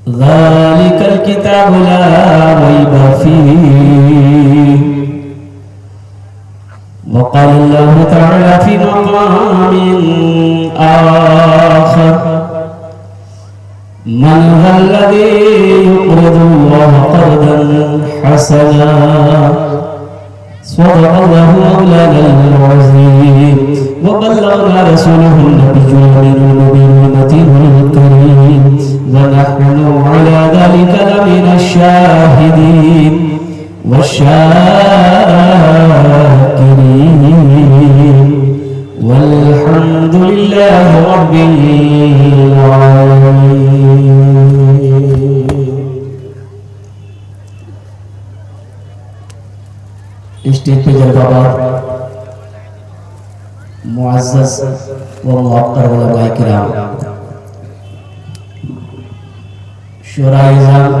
ज़ालिकल किताबु ला रैब फीह वक़ाल अल्लाहु तआला फी मक़ामिन आखर मन ज़ल्लज़ी युक़रिदुल्लाह क़र्दन हसना सदक़ल्लाहु मौलानल अज़ीम व बल्लगना रसूलहुन नबियुल अमीनुल मतीनुल करीम व नहनु अला ज़ालिका लमिनश शाहिदीन वश्शाकिरीन वल्हम्दुलिल्लाहि रब्बिल आलमीन। स्टेज पे जलवाबार मुअज़्ज़ज़ व मुअक्कर उलमाए किराम, शुराए-ए-इज़्ज़ाम,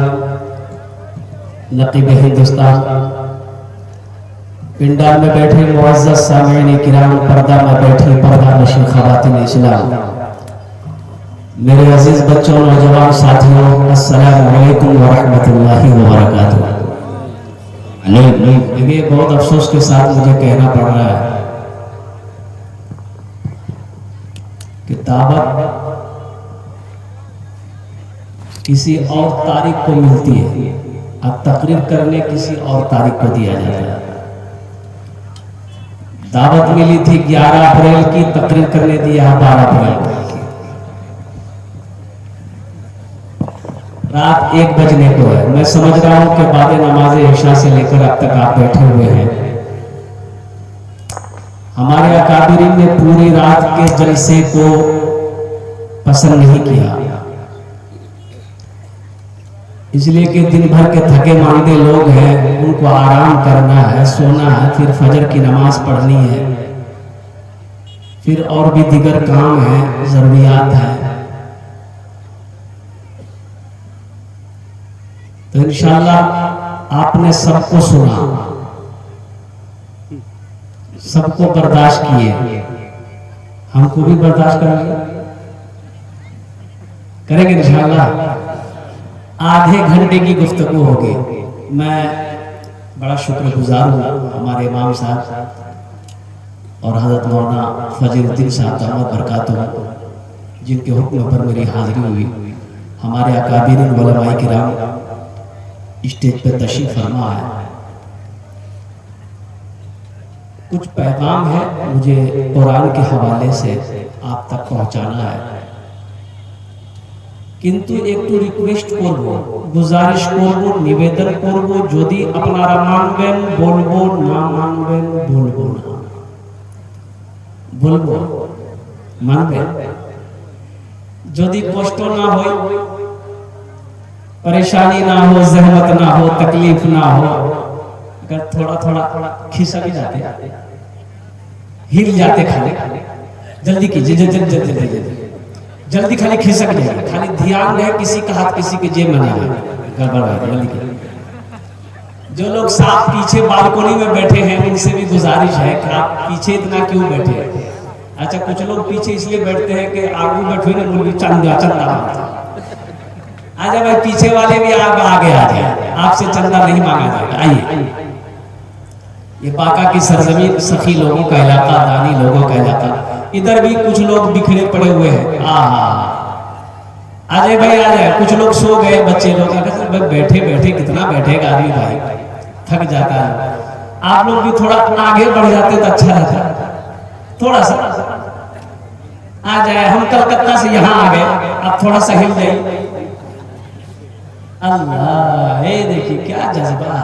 नक़ीब हिंदुस्तान, पिंडाल में बैठे मुअज़्ज़ज़ सामिईन किराम, पर्दा में बैठी पर्दा नशीन ख़वातीन इस्लाम, मेरे अजीज बच्चों, नौजवान साथियों, अस्सलामु अलैकुम व रहमतुल्लाहि व बरकातुहू। ये बहुत अफसोस के साथ मुझे कहना पड़ रहा है कि दावत किसी और तारीख को मिलती है, अब तकरीर करने किसी और तारीख को दिया जाता है। दावत मिली थी 11 अप्रैल की, तकरीर करने दिया 12 अप्रैल की। रात 1 बजने को है। मैं समझ रहा हूं कि बाद नमाज इशा से लेकर अब तक आप बैठे हुए हैं। हमारे अकाबिरीन ने पूरी रात के जलसे को पसंद नहीं किया, इसलिए कि दिन भर के थके मांदे लोग हैं, उनको आराम करना है, सोना है, फिर फजर की नमाज पढ़नी है, फिर और भी दीगर काम है, जरूरियात है। तो इंशाअल्लाह आपने सबको सुना, सबको बर्दाश्त किए, हमको भी बर्दाश्त करेंगे इंशाअल्लाह। आधे घंटे की गुफ्तगू होगी। मैं बड़ा शुक्रगुजार हूँ हमारे इमाम साहब और हज़रत मौलाना फजलुद्दीन साहब दामद बरकातुहू, जिनके हुक्म पर मेरी हाजिरी हुई। हमारे अकाबिरीन उलमाए किराम स्टेज पर तशरीफ फरमा है। कुछ पैगाम है मुझे कुरान के हवाले से आप तक पहुंचाना है, किंतु एक तो रिक्वेस्ट करबो, गुजारिश करबो, निवेदन करबो, यदि আপনারা মানবেন বলবো, না মানবেন বলবো না, বলবো মানবেন। যদি কষ্ট না হয়, परेशानी ना हो, जहमत ना हो, तकलीफ ना हो, अगर थोड़ा थोड़ा खिसक जाते, हिल जाते, खाली जल्दी कीजिए, जल्दी खाली खिसक जाए, खाली ध्यान रहे किसी का हाथ किसी के जेब में ना आए, गड़बड़ है। जल्दी कीजिए। जो लोग साथ पीछे बालकोनी में बैठे हैं, उनसे भी गुजारिश है कि आप पीछे इतना क्यों बैठे हैं। अच्छा, कुछ लोग पीछे इसलिए बैठते हैं कि आगे बैठे ना, मुर्गी चंदा चंदा आजा भाई, पीछे वाले भी आप आगे आ जाए, आपसे चंदा नहीं मांगा जाएगा। आइए, ये बाका की सरजमीन, सखी लोगों का इलाका, दानी लोगों का इलाका। इधर भी कुछ लोग बिखरे पड़े हुए हैं। आ जाए भाई, आ जाए। कुछ लोग सो गए, बच्चे लोग बैठे बैठे कितना बैठेगा आदमी, भाई थक जाता है। आप लोग भी थोड़ा आगे बढ़ जाते तो अच्छा रहता, थोड़ा सा आ जाए। हम कलकत्ता से यहाँ आ गए, आप थोड़ा सा हिल जाइए। अल्लाह, ये देखिए क्या जज्बा,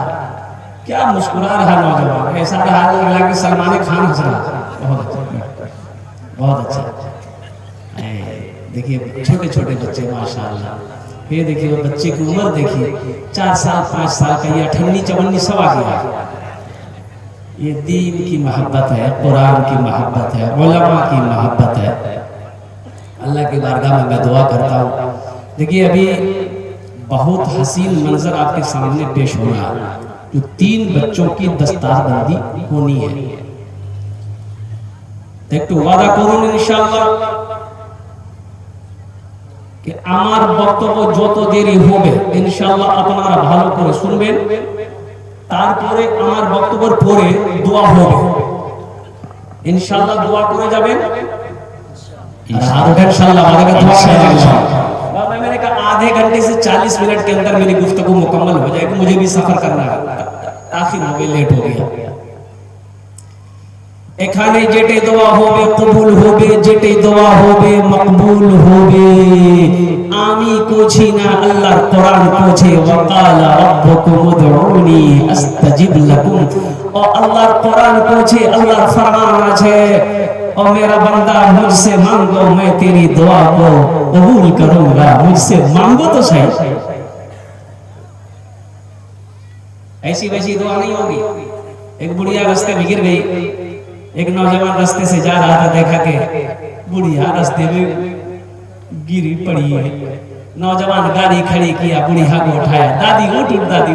क्या मुस्कुरा रहा नौजवान, ऐसा हाल लगा कि सलमान खान हंस रहा। बहुत अच्छा, बहुत अच्छा। देखिए छोटे छोटे बच्चे माशाल्लाह, ये देखिए वो बच्चे की उम्र देखिए, 4 साल 5 साल का, ये 58 सब आ गया। ये दीन की मोहब्बत है, कुरान की मोहब्बत है, उलमा की मोहब्बत है। अल्लाह की बारगाह में मैं दुआ करता हूँ। देखिए अभी बहुत हसीन मंजर आपके सामने पेश हो रहा है, जो 3 बच्चों की दस्तारबंदी होनी है। একটু ওয়াদা করুন ইনশাআল্লাহ। कि আমার বক্তব্য যত দেরি হবে ইনশাআল্লাহ আপনারা ভালো করে শুনবেন, তারপরে আমার বক্তব্যের পরে দোয়া হবে इंशाल्लाह। दुआ करे जाबेन इंशाल्लाह। मैंने कहा आधे घंटे से 40 मिनट के अंदर मेरी गुफ्तगू मुकम्मल हो जाएगी, मुझे भी सफर करना है, आखिर हो गई, लेट हो गया। এখানে যেটা দোয়া হবে কবুল হবে, যেটা দোয়া হবে মকবুল হবে। আমি কোছি না, আল্লাহর কোরআন কোছে ওয়াকালা রাব্বুকুম উদউনি আস্তাজিব লাকুম। ও আল্লাহর কোরআন কোছে, আল্লাহর ফরমান আছে, ও मेरा बंदा मुझसे मांगो मैं तेरी दुआ को कबूल करूंगा। मुझसे मांगो तो सही, ऐसी वैसी दुआ नहीं होगी। एक बुढ़िया रास्ते में गिर गई, एक नौजवान रास्ते से जा रहा था, देखा कि बुढ़िया रास्ते में गिरी पड़ी है। नौजवान गाड़ी खड़ी किया, बुढ़िया को उठाया, दादी उठ उठ दादी,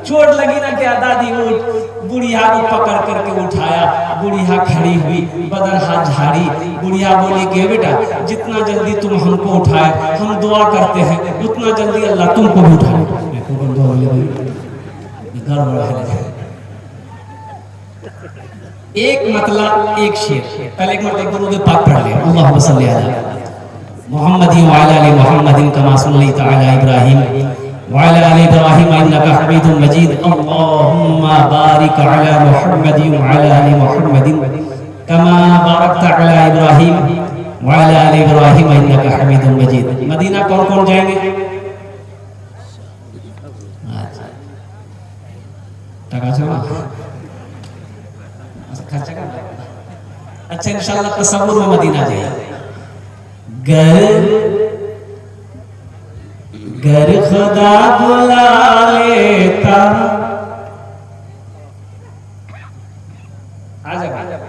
चोट लगी ना क्या, दादी उठ। बुढ़िया को पकड़ करके उठाया, बुढ़िया खड़ी हुई, बदन हाथ झाड़ी। बुढ़िया बोली कि बेटा जितना जल्दी तुम हमको उठाए हम दुआ करते हैं, उतना जल्दी अल्लाह तुमको भी उठाए। एक मतलब एक शेर, पहले एक मतलब दुरूद पाक पढ़ ले, अल्लाहुम्मा सल्ली अला मुहम्मदिन व अला आलि मुहम्मदिन कमा सल्लैता अला इब्राहिम व अला आलि इब्राहिम इन्नका हमीदुम मजीद। अल्लाहुम्मा बारिक अला मुहम्मदिन व अला आलि मुहम्मदिन कमा बारकता अला इब्राहिम व अला आलि इब्राहिम इन्नका हमीदुम मजीद। मदीना कौन कौन जाएंगे? अच्छा इंशाल्लाह तसव्वुर में मदीना जाइए। घर खुदा बुला लेता।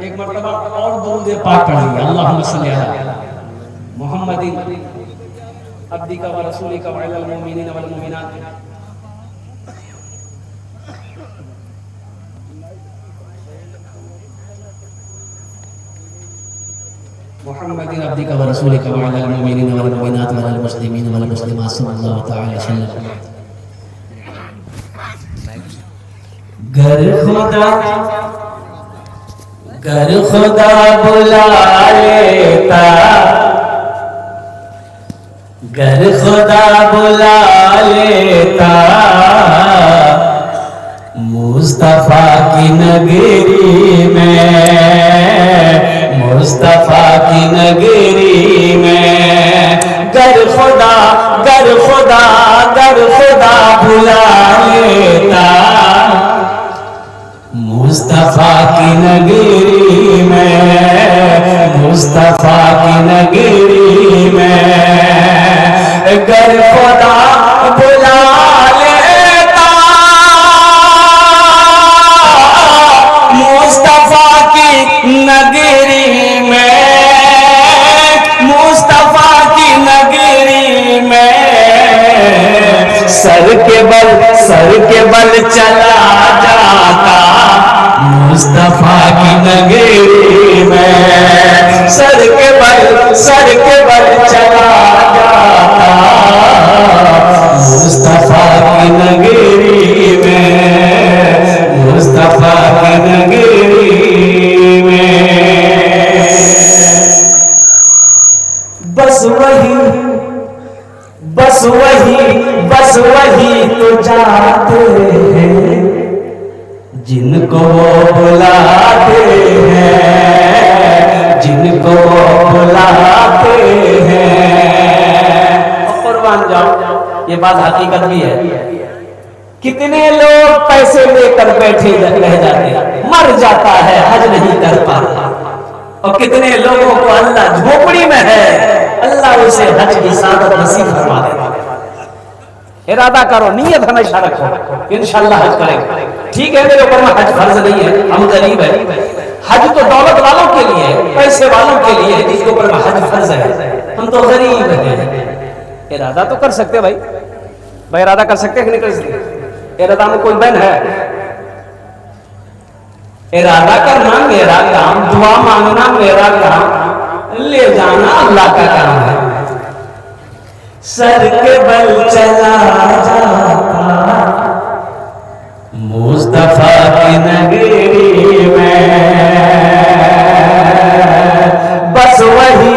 एक मरतबा और दुरूद पाक पढ़िए, अल्लाहुम्मा सल्ली अला मुहम्मदिन अब्दिका व रसूलिका व अलल मुमिनीन वल मुमिनात मुहम्मदिन अब्दिका व रसूलिका व अलल मुमिनीन वल मुमिनात व अलल मुस्लिमीन वल मुस्लिमात सल्लल्लाहु तआला अलैहि वसल्लम। घर खुदा बुला लेता, घर खुदा बुला लेता, मुस्तफा की नगरी में, मुस्तफा की नगरी में। घर खुदा बुला लेता, मुस्तफा की नगरी में, मुस्तफा की नगरी में। घर खुदा बुला लेता, मुस्तफा की नगरी में, मुस्तफा की नगरी में। सर के बल चला जाता, मुस्तफा की नगरी में। सर के बल चला जाता, मुस्तफा की नगरी में, मुस्तफा की नगरी में। बस वही तो जाते हैं जिनको वो बुलाते हैं, जिनको वो बुलाते हैं। कुर्बान जाओ, ये बात हकीकत भी है। कितने लोग पैसे लेकर बैठे रह जाते, मर जाता है, हज नहीं कर पाता। और कितने लोगों को अल्लाह झोपड़ी में है, अल्लाह उसे हज की सादत नसीब फरमा देगा। इरादा करो, नीयत हमेशा रखो, इंशाअल्लाह हज करेंगे। ठीक है, मेरे ऊपर में हज फर्ज नहीं है, हम गरीब है। हज तो दौलत वालों के लिए, पैसे वालों के लिए, जिसके ऊपर में हज फर्ज है। हम तो गरीब हैं। इरादा तो कर सकते भाई, इरादा कर सकते हैं कि नहीं कर सकते? इरादा में कोई बहन है? इरादा करना मेरा काम, दुआ मांगना मेरा काम, ले जाना अल्लाह का काम है। सर के बल चला जाता मुस्तफा की नगरी में, बस वही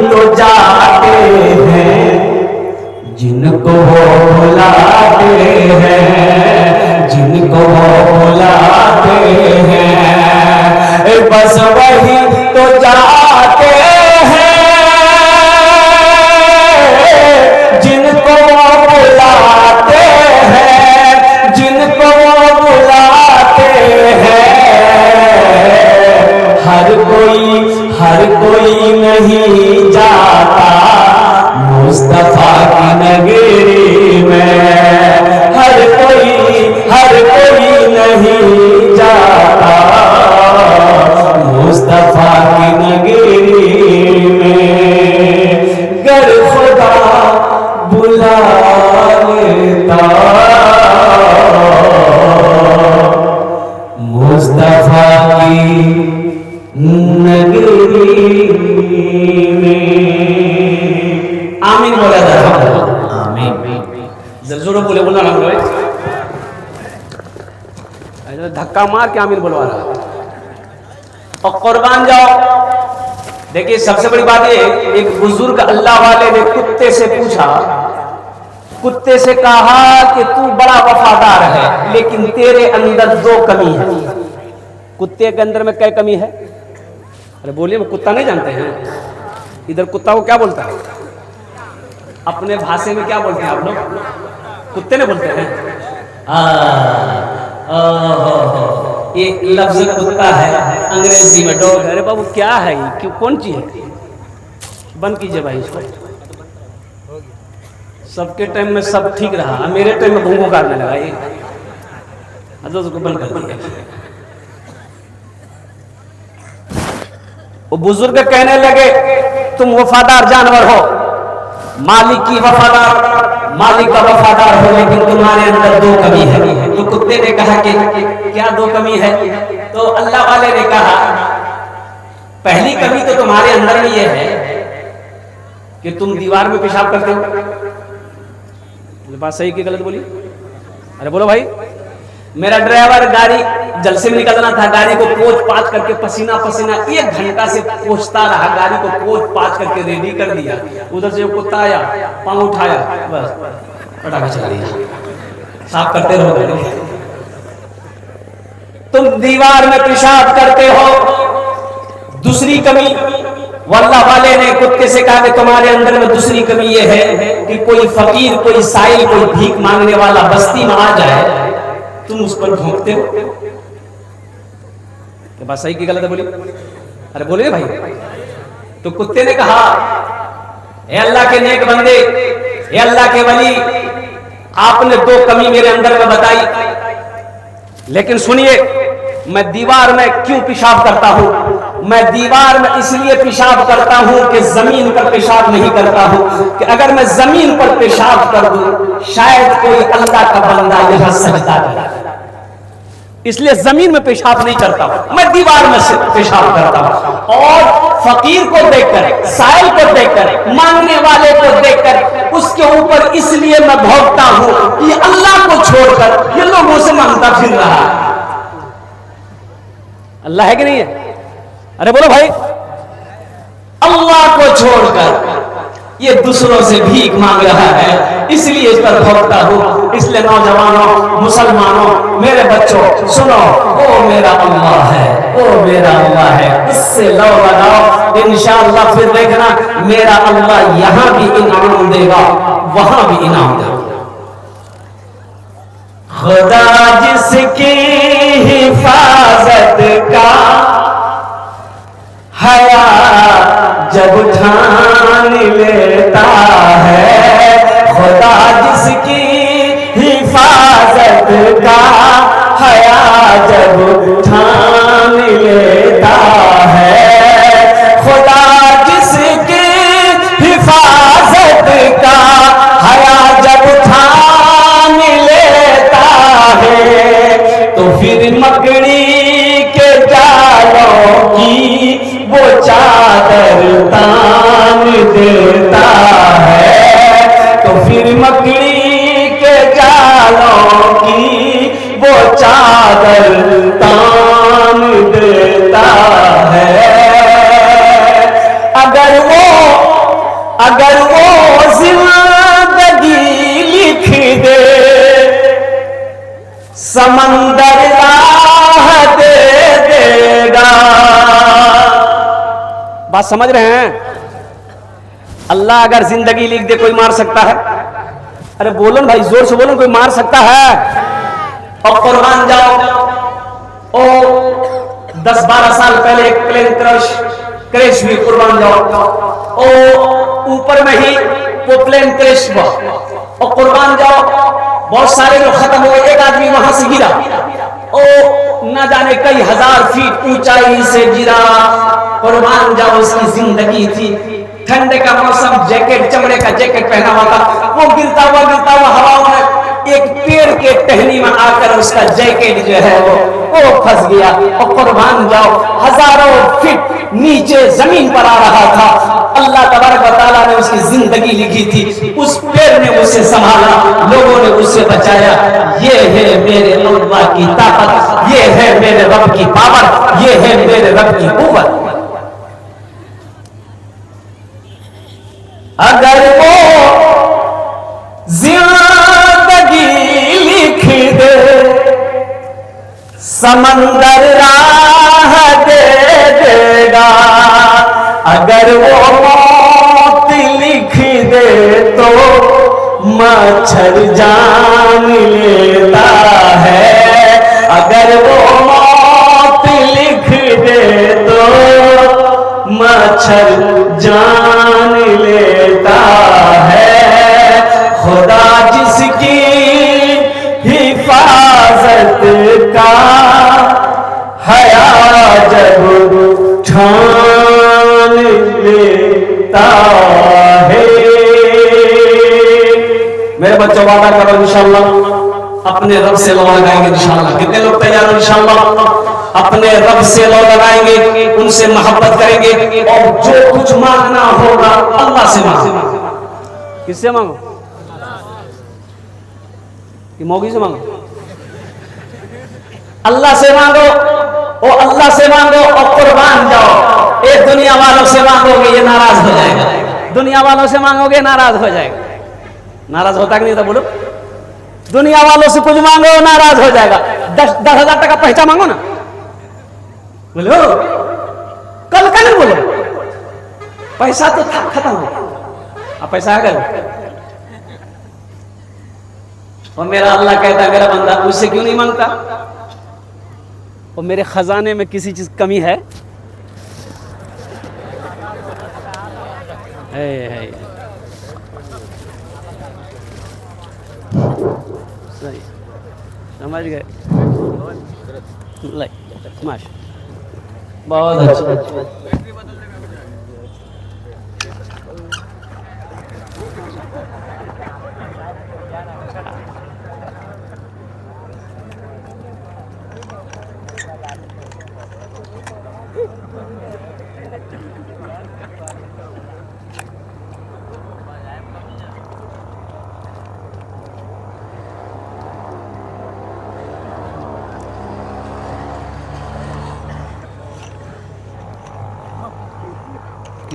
तो जाते हैं जिनको वो बुलाते हैं, जिनको वो बुलाते हैं, बस वही तो जाते हैं जिनको वो बुलाते हैं, जिनको वो बुलाते हैं। हर कोई नहीं जाता मुस्तफा की नगरी में, हर कोई नहीं जाता मुस्तफा की नगरी में। गर खुदा बुला लेता मुस्तफा की नगरी में। आमीन बोला जाता। आमीन जोर बोले बोलना नाम लो, धक्का मार के आमीन बोलवा रहा और कुर्बान जाओ। देखिए सबसे बड़ी बात ये, एक बुजुर्ग अल्लाह वाले ने कुत्ते से पूछा, कुत्ते से कहा कि तू बड़ा वफादार है लेकिन तेरे अंदर दो कमी है। कुत्ते के अंदर में क्या कमी है? अरे बोलिए, वो कुत्ता नहीं जानते हैं? इधर कुत्ता को क्या बोलता है? अपने भाषा में क्या बोलते हैं आप लोग? कुत्ते ने बोलते हैं। ये लफ्ज कुत्ता है अंग्रेजी में डॉग। अरे बाबू क्या है ये, क्यों, कौन चीज है? बंद कीजिए भाई इसको। सबके टाइम में सब ठीक रहा, मेरे टाइम में भूंगो काटने लगा ये, उसको बंद कर दिया। वो बुजुर्ग कहने लगे तुम वफादार जानवर हो, मालिक की वफादार, मालिक का वफादार हो, लेकिन तुम्हारे अंदर दो कमी है। तो कुत्ते ने कहा कि क्या दो कमी है? तो अल्लाह वाले ने कहा पहली कमी तो तुम्हारे अंदर में ये है कि तुम दीवार में पेशाब करते हो। बात सही की गलत बोली? अरे बोलो भाई। मेरा ड्राइवर गाड़ी जलसे में निकलना था, गाड़ी को पोंछ पाछ करके पसीना 1 घंटा से पोंछता रहा, गाड़ी को पोंछ पाछ करके रेडी कर दिया। उधर से कुत्ता आया, पांव उठाया, बस पटाखा चला दिया। साफ करते रहो गाड़ी। तुम दीवार में पेशाब करते हो। दूसरी कमी वल्लाह वाले ने कुत्ते से कहा कि तुम्हारे अंदर में दूसरी कमी यह है कि कोई फकीर, कोई साइल, कोई भीख मांगने वाला बस्ती में आ जाए, तुम उस पर भौंकते हो। क्या बात सही की गलत बोली? अरे बोले भाई। तो कुत्ते ने कहा ए अल्लाह के नेक बंदे, ए अल्लाह के वली, आपने दो कमी मेरे अंदर में बताई, लेकिन सुनिए मैं दीवार में क्यों पेशाब करता हूं? मैं दीवार में इसलिए पेशाब करता हूं कि जमीन पर पेशाब नहीं करता हूं, कि अगर मैं जमीन पर पेशाब कर दूं शायद कोई अल्लाह का बंदा यहां सजदा करे, इसलिए जमीन में पेशाब नहीं करता हूं, मैं दीवार में से पेशाब करता हूं। और फकीर को देखकर, साइल को देखकर, मांगने वाले को देखकर उसके ऊपर इसलिए मैं भौंकता हूं कि अल्लाह को छोड़कर ये लोगों से मांगता फिर रहा है। अल्लाह है कि नहीं है? अरे बोलो भाई। अल्लाह को छोड़कर ये दूसरों से भीख मांग रहा है, इसलिए इस पर भौंकता हूं। इसलिए नौजवानों, मुसलमानों, मेरे बच्चों सुनो, वो मेरा अल्लाह है, वो मेरा अल्लाह है, इससे लो लगाओ, इंशाअल्लाह फिर देखना मेरा अल्लाह यहां भी इनाम देगा, वहां भी इनाम देगा। खुदा जिसकी हिफाजत का हया जब ठान लेता है, खुदा जिसकी हिफाजत का हया जब ठान लेता है, खुदा जिसकी हिफाजत का हया जब ठान लेता है, तो फिर मकड़ी के जालों की वो चादर तान देता है। मकड़ी के जालों की वो चादर तान देता है। अगर वो जिंदगी लिख दे समंदर राह दे देगा। बात समझ रहे हैं? अल्लाह अगर जिंदगी लिख दे कोई मार सकता है? अरे बोलो भाई, जोर से बोलो, कोई मार सकता है? और कुर्बान जाओ, ओ 10-12 साल पहले एक प्लेन क्रैश हुई, कुर्बान जाओ, ओ ऊपर में ही वो प्लेन क्रैश हुआ, और कुर्बान जाओ बहुत सारे लोग खत्म हुए, एक आदमी वहां से गिरा, ओ न जाने कई हजार फीट ऊंचाई से गिरा, कुर्बान जाओ उसकी जिंदगी थी, ठंडे का मौसम, जैकेट, चमड़े का जैकेट पहना हुआ था, वो गिरता हुआ हवाओं में एक पेड़ के टहनी में आकर उसका जैकेट जो है वो फंस गया, और कुर्बान जाओ हजारों फीट नीचे जमीन पर आ रहा था। अल्लाह तबारक व तआला ने उसकी जिंदगी लिखी थी, उस पेड़ ने उसे संभाला, लोगों ने उसे बचाया। ये है मेरे अल्लाह की ताकत, ये है मेरे रब की पावर, ये है मेरे रब की कुव्वत। अगर वो जिंदगी लिख दे समंदर राह दे देगा। अगर वो मौत लिख दे तो मच्छर जान लेता है। अगर वो मौत लिख दे तो मच्छर जान लेता है। खुदा जिसकी हिफाजत का हया जब ठान लेता है। मेरे बच्चों वादा करो इंशाअल्लाह अपने रब से लौ लगाएंगे इंशाअल्लाह। कितने लोग तैयार हो इंशाअल्लाह? अपने रब से लौ लगाएंगे, उनसे मोहब्बत करेंगे, और जो कुछ मांगना होगा अल्लाह से मांगो। किससे मांगो? कि मौगी से मांगो? अल्लाह से मांगो, और अल्लाह से मांगो, और कुर्बान जाओ। एक दुनिया वालों से मांगोगे ये नाराज हो जाएगा, दुनिया वालों से मांगोगे नाराज हो जाएगा। नाराज होता कि नहीं था? बोलो। दुनिया वालों से कुछ मांगो नाराज हो जाएगा। 10,000 टका पैसा मांगो ना, बोलो कल का नहीं बोलो, पैसा तो था खत्म हो, अब पैसा आ गया। और मेरा अल्लाह कहता है मेरा बंदा उससे क्यों नहीं मांगता? और मेरे खजाने में किसी चीज कमी है? सही समझ गए? माश बहुत अच्छा।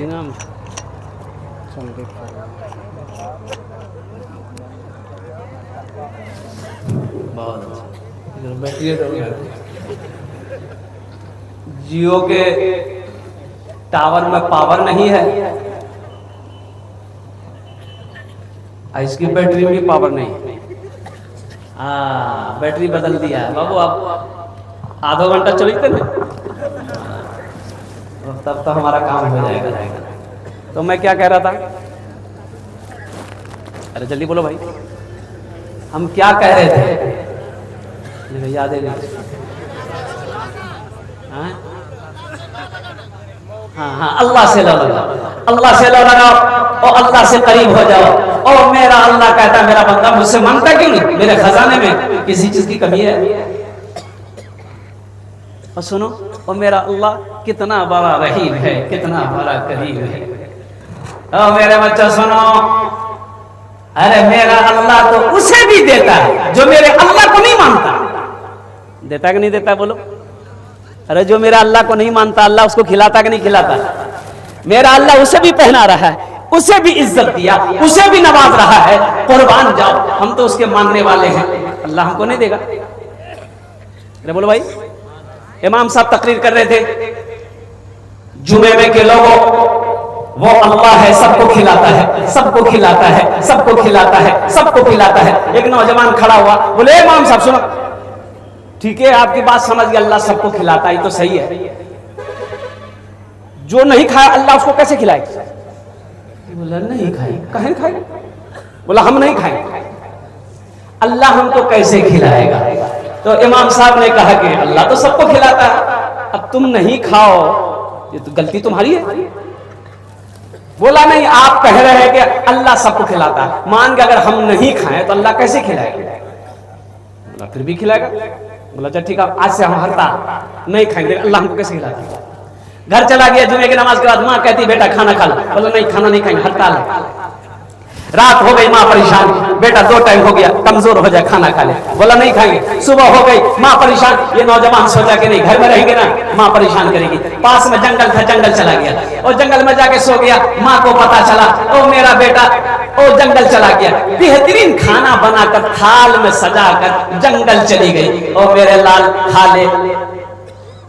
नाम बहुत अच्छा। बैटरी जियो के टावर में पावर नहीं है, इसकी बैटरी में पावर नहीं है। बैटरी बदल दिया है बाबू, आप आधा घंटा चलते ना, तब तो हमारा काम हो जाएगा। तो मैं क्या कह रहा था? अरे जल्दी बोलो भाई, हम क्या कह रहे थे? याद है नहीं? हाँ, अल्लाह से लौ लगाओ, अल्लाह से लौ लगाओ, और अल्लाह से करीब हो जाओ। और मेरा अल्लाह कहता है मेरा बंदा मुझसे मांगता क्यों नहीं? मेरे खजाने में किसी चीज की कमी है? और सुनो, और मेरा अल्लाह कितना बड़ा रहीम है, कितना बड़ा करीम है। और मेरे बच्चों सुनो, अरे मेरा अल्लाह तो उसे भी देता है जो मेरे अल्लाह को नहीं मानता। देता कि नहीं देता बोलो? अरे जो मेरा अल्लाह को नहीं मानता, अल्लाह उसको खिलाता कि नहीं खिलाता? मेरा अल्लाह उसे भी पहना रहा है, उसे भी इज्जत दिया, उसे भी नवाज रहा है। कुर्बान जाओ, हम तो उसके मानने वाले हैं, अल्लाह हमको नहीं देगा? अरे बोलो भाई। इमाम साहब तकरीर कर रहे थे, जुमे में के लोगों, वो अल्लाह है, सबको खिलाता है, सबको खिलाता है, सबको खिलाता है, सबको खिलाता है। एक नौजवान खड़ा हुआ, बोले इमाम साहब सुनो, ठीक है आपकी बात समझ गया, अल्लाह सबको खिलाता है, तो सही है। जो नहीं खाया अल्लाह उसको कैसे खिलाएगा? बोला नहीं खाए। कहीं खाए? बोला हम नहीं खाएंगे। अल्लाह हमको कैसे खिलाएगा? तो इमाम साहब ने कहा कि अल्लाह तो सबको खिलाता है, अब तुम नहीं खाओ ये तो गलती तुम्हारी है। बोला नहीं, आप कह रहे हैं कि अल्लाह सबको खिलाता है, मान के अगर हम नहीं खाएं तो अल्लाह कैसे खिलाएगा? बोला फिर भी खिलाएगा। बोला चल ठीक है, आज से हम हड़ताल नहीं खाएंगे, अल्लाह हमको कैसे खिलाता है? घर चला गया, जुमे की नमाज के बाद माँ कहती बेटा खाना खा लो। बोला नहीं खाना नहीं खाएंगे, हड़ताल है। रात हो गई, माँ परेशान, बेटा 2 टाइम हो गया, कमजोर हो जाए, खाना खा ले। बोला नहीं खाएंगे। सुबह हो गई, माँ परेशान, ये नौजवान सोचा कि नहीं घर में रहेंगे ना, माँ परेशान करेगी। पास में जंगल था, जंगल चला गया और जंगल में जाके सो गया। माँ को पता चला, ओ मेरा बेटा ओ जंगल चला गया। बेहतरीन खाना बनाकर थाल में सजाकर जंगल चली गई। ओ मेरे लाल खा ले,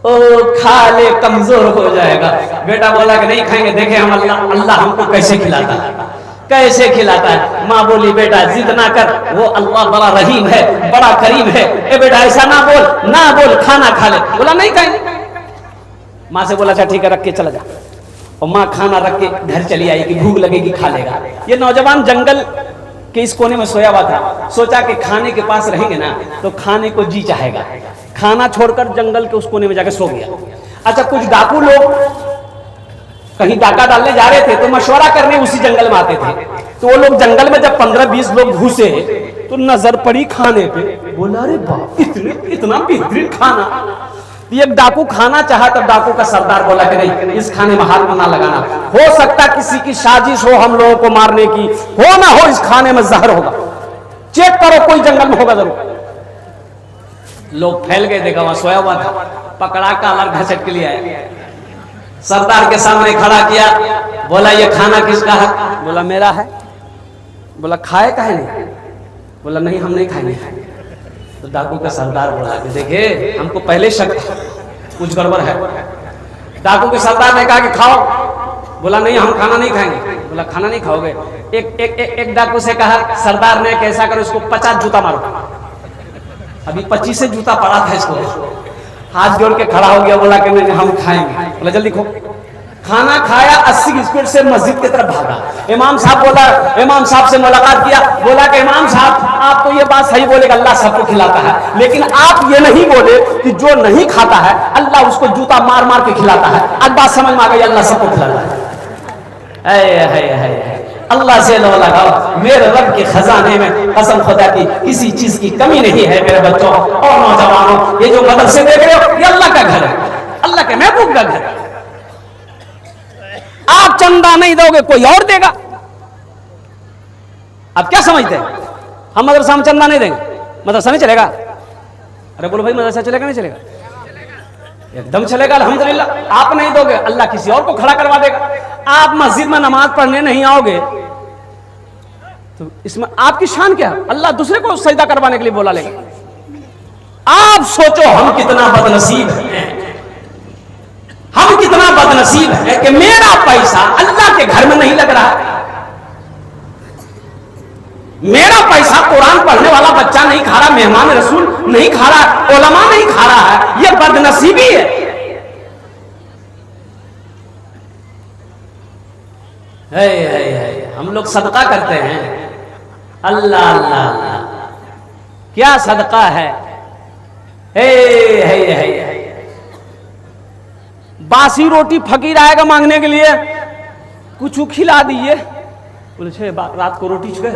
ओ खा ले, कमजोर हो जाएगा। बेटा बोला कि नहीं खाएंगे, देखे हम अल्लाह हमको कैसे खिलाता है, कैसे खिलाता है। माँ बोली बेटा जिद ना कर, वो अल्लाह बड़ा रहीम है, बड़ा करीम है। ए बेटा ऐसा ना बोल, ना बोल, खाना खा ले। बोला नहीं खाएंगे। माँ से बोला अच्छा ठीक है, रख के चला जा। और माँ खाना रख के घर चली आई कि भूख लगेगी, खा लेगा। ये नौजवान जंगल के इस कोने में सोया हुआ था, सोचा कि खाने के पास रहेंगे ना तो खाने को जी चाहेगा। खाना छोड़कर जंगल के उस कोने में जाके सो गया। अच्छा कुछ डाकू लोग कहीं डाका डालने जा रहे थे तो मशवरा करने उसी जंगल में आते थे। तो वो लोग जंगल में जब 15-20 लोग घुसे तो नजर पड़ी खाने पे। बोला अरे बाप, इतना बेहतरीन खाना। एक डाकू खाना चाहा तब डाकू का सरदार बोला कि नहीं, इस खाने में हाथ ना लगाना, हो सकता किसी की साजिश हो हम लोगों को मारने की, हो ना हो इस खाने में जहर होगा, चेक करो कोई जंगल में होगा जरूर। लोग फैल गए, देखा वहां सोया हुआ था, पकड़ा कालर घसट के लिए आया, सरदार के सामने खड़ा किया। बोला ये खाना किसका है? बोला मेरा है। बोला खाए काहे नहीं? बोला नहीं हम नहीं खाएंगे। तो डाकू का सरदार बोला कि देखिए हमको पहले शक कुछ गड़बड़ है। डाकू के सरदार ने कहा कि खाओ। बोला नहीं हम खाना नहीं खाएंगे। बोला खाना नहीं खाओगे? एक डाकू से कहा सरदार ने कैसा करो इसको 50 जूता मारो। अभी 25 जूता पड़ा था इसको, हाथ जोड़ के खड़ा हो गया। बोला कि नहीं हम खाएंगे। बोला जल्दी खो। खाना खाया, 80 स्पीड से मस्जिद की तरफ भागा। इमाम साहब बोला, इमाम साहब से मुलाकात किया। बोला कि इमाम साहब आप तो ये बात सही बोले कि अल्लाह सबको खिलाता है, लेकिन आप ये नहीं बोले कि जो नहीं खाता है अल्लाह उसको जूता मार मार के खिलाता है। आज बात समझ में आ गई, अल्लाह सबको खिलाता है। अल्लाह से लो लगाओ, मेरे रब के खजाने में कसम खुदा की किसी चीज की कमी नहीं है। मेरे बच्चों और नौजवानों, ये जो मदरसे देख रहे हो ये अल्लाह का घर है, अल्लाह के महबूब का घर है। आप चंदा नहीं दोगे कोई और देगा। आप क्या समझते हैं हम मदरसा में चंदा नहीं देंगे मदरसा नहीं चलेगा? अरे बोलो भाई मदरसा चलेगा नहीं चलेगा? एकदम चलेगा अल्हम्दुलिल्लाह। आप नहीं दोगे अल्लाह किसी और को खड़ा करवा देगा। आप मस्जिद में नमाज पढ़ने नहीं आओगे तो इसमें आपकी शान क्या? अल्लाह दूसरे को सजदा करवाने के लिए बोला लेगा। आप सोचो हम कितना बदनसीब हैं, हम कितना बदनसीब है कि मेरा पैसा अल्लाह के घर में नहीं लग रहा। मेरा पैसा कुरान पढ़ने वाला बच्चा नहीं खा रहा, मेहमान रसूल नहीं खा रहा, उलमा नहीं खा रहा है। यह बदनसीबी है। है हम लोग सदका करते हैं, अल्लाह अल्लाह अल्लाह, क्या सदका है। है बासी रोटी फकीर आएगा मांगने के लिए, कुछ खिला दीजिए। बोले छे रात को रोटी छे,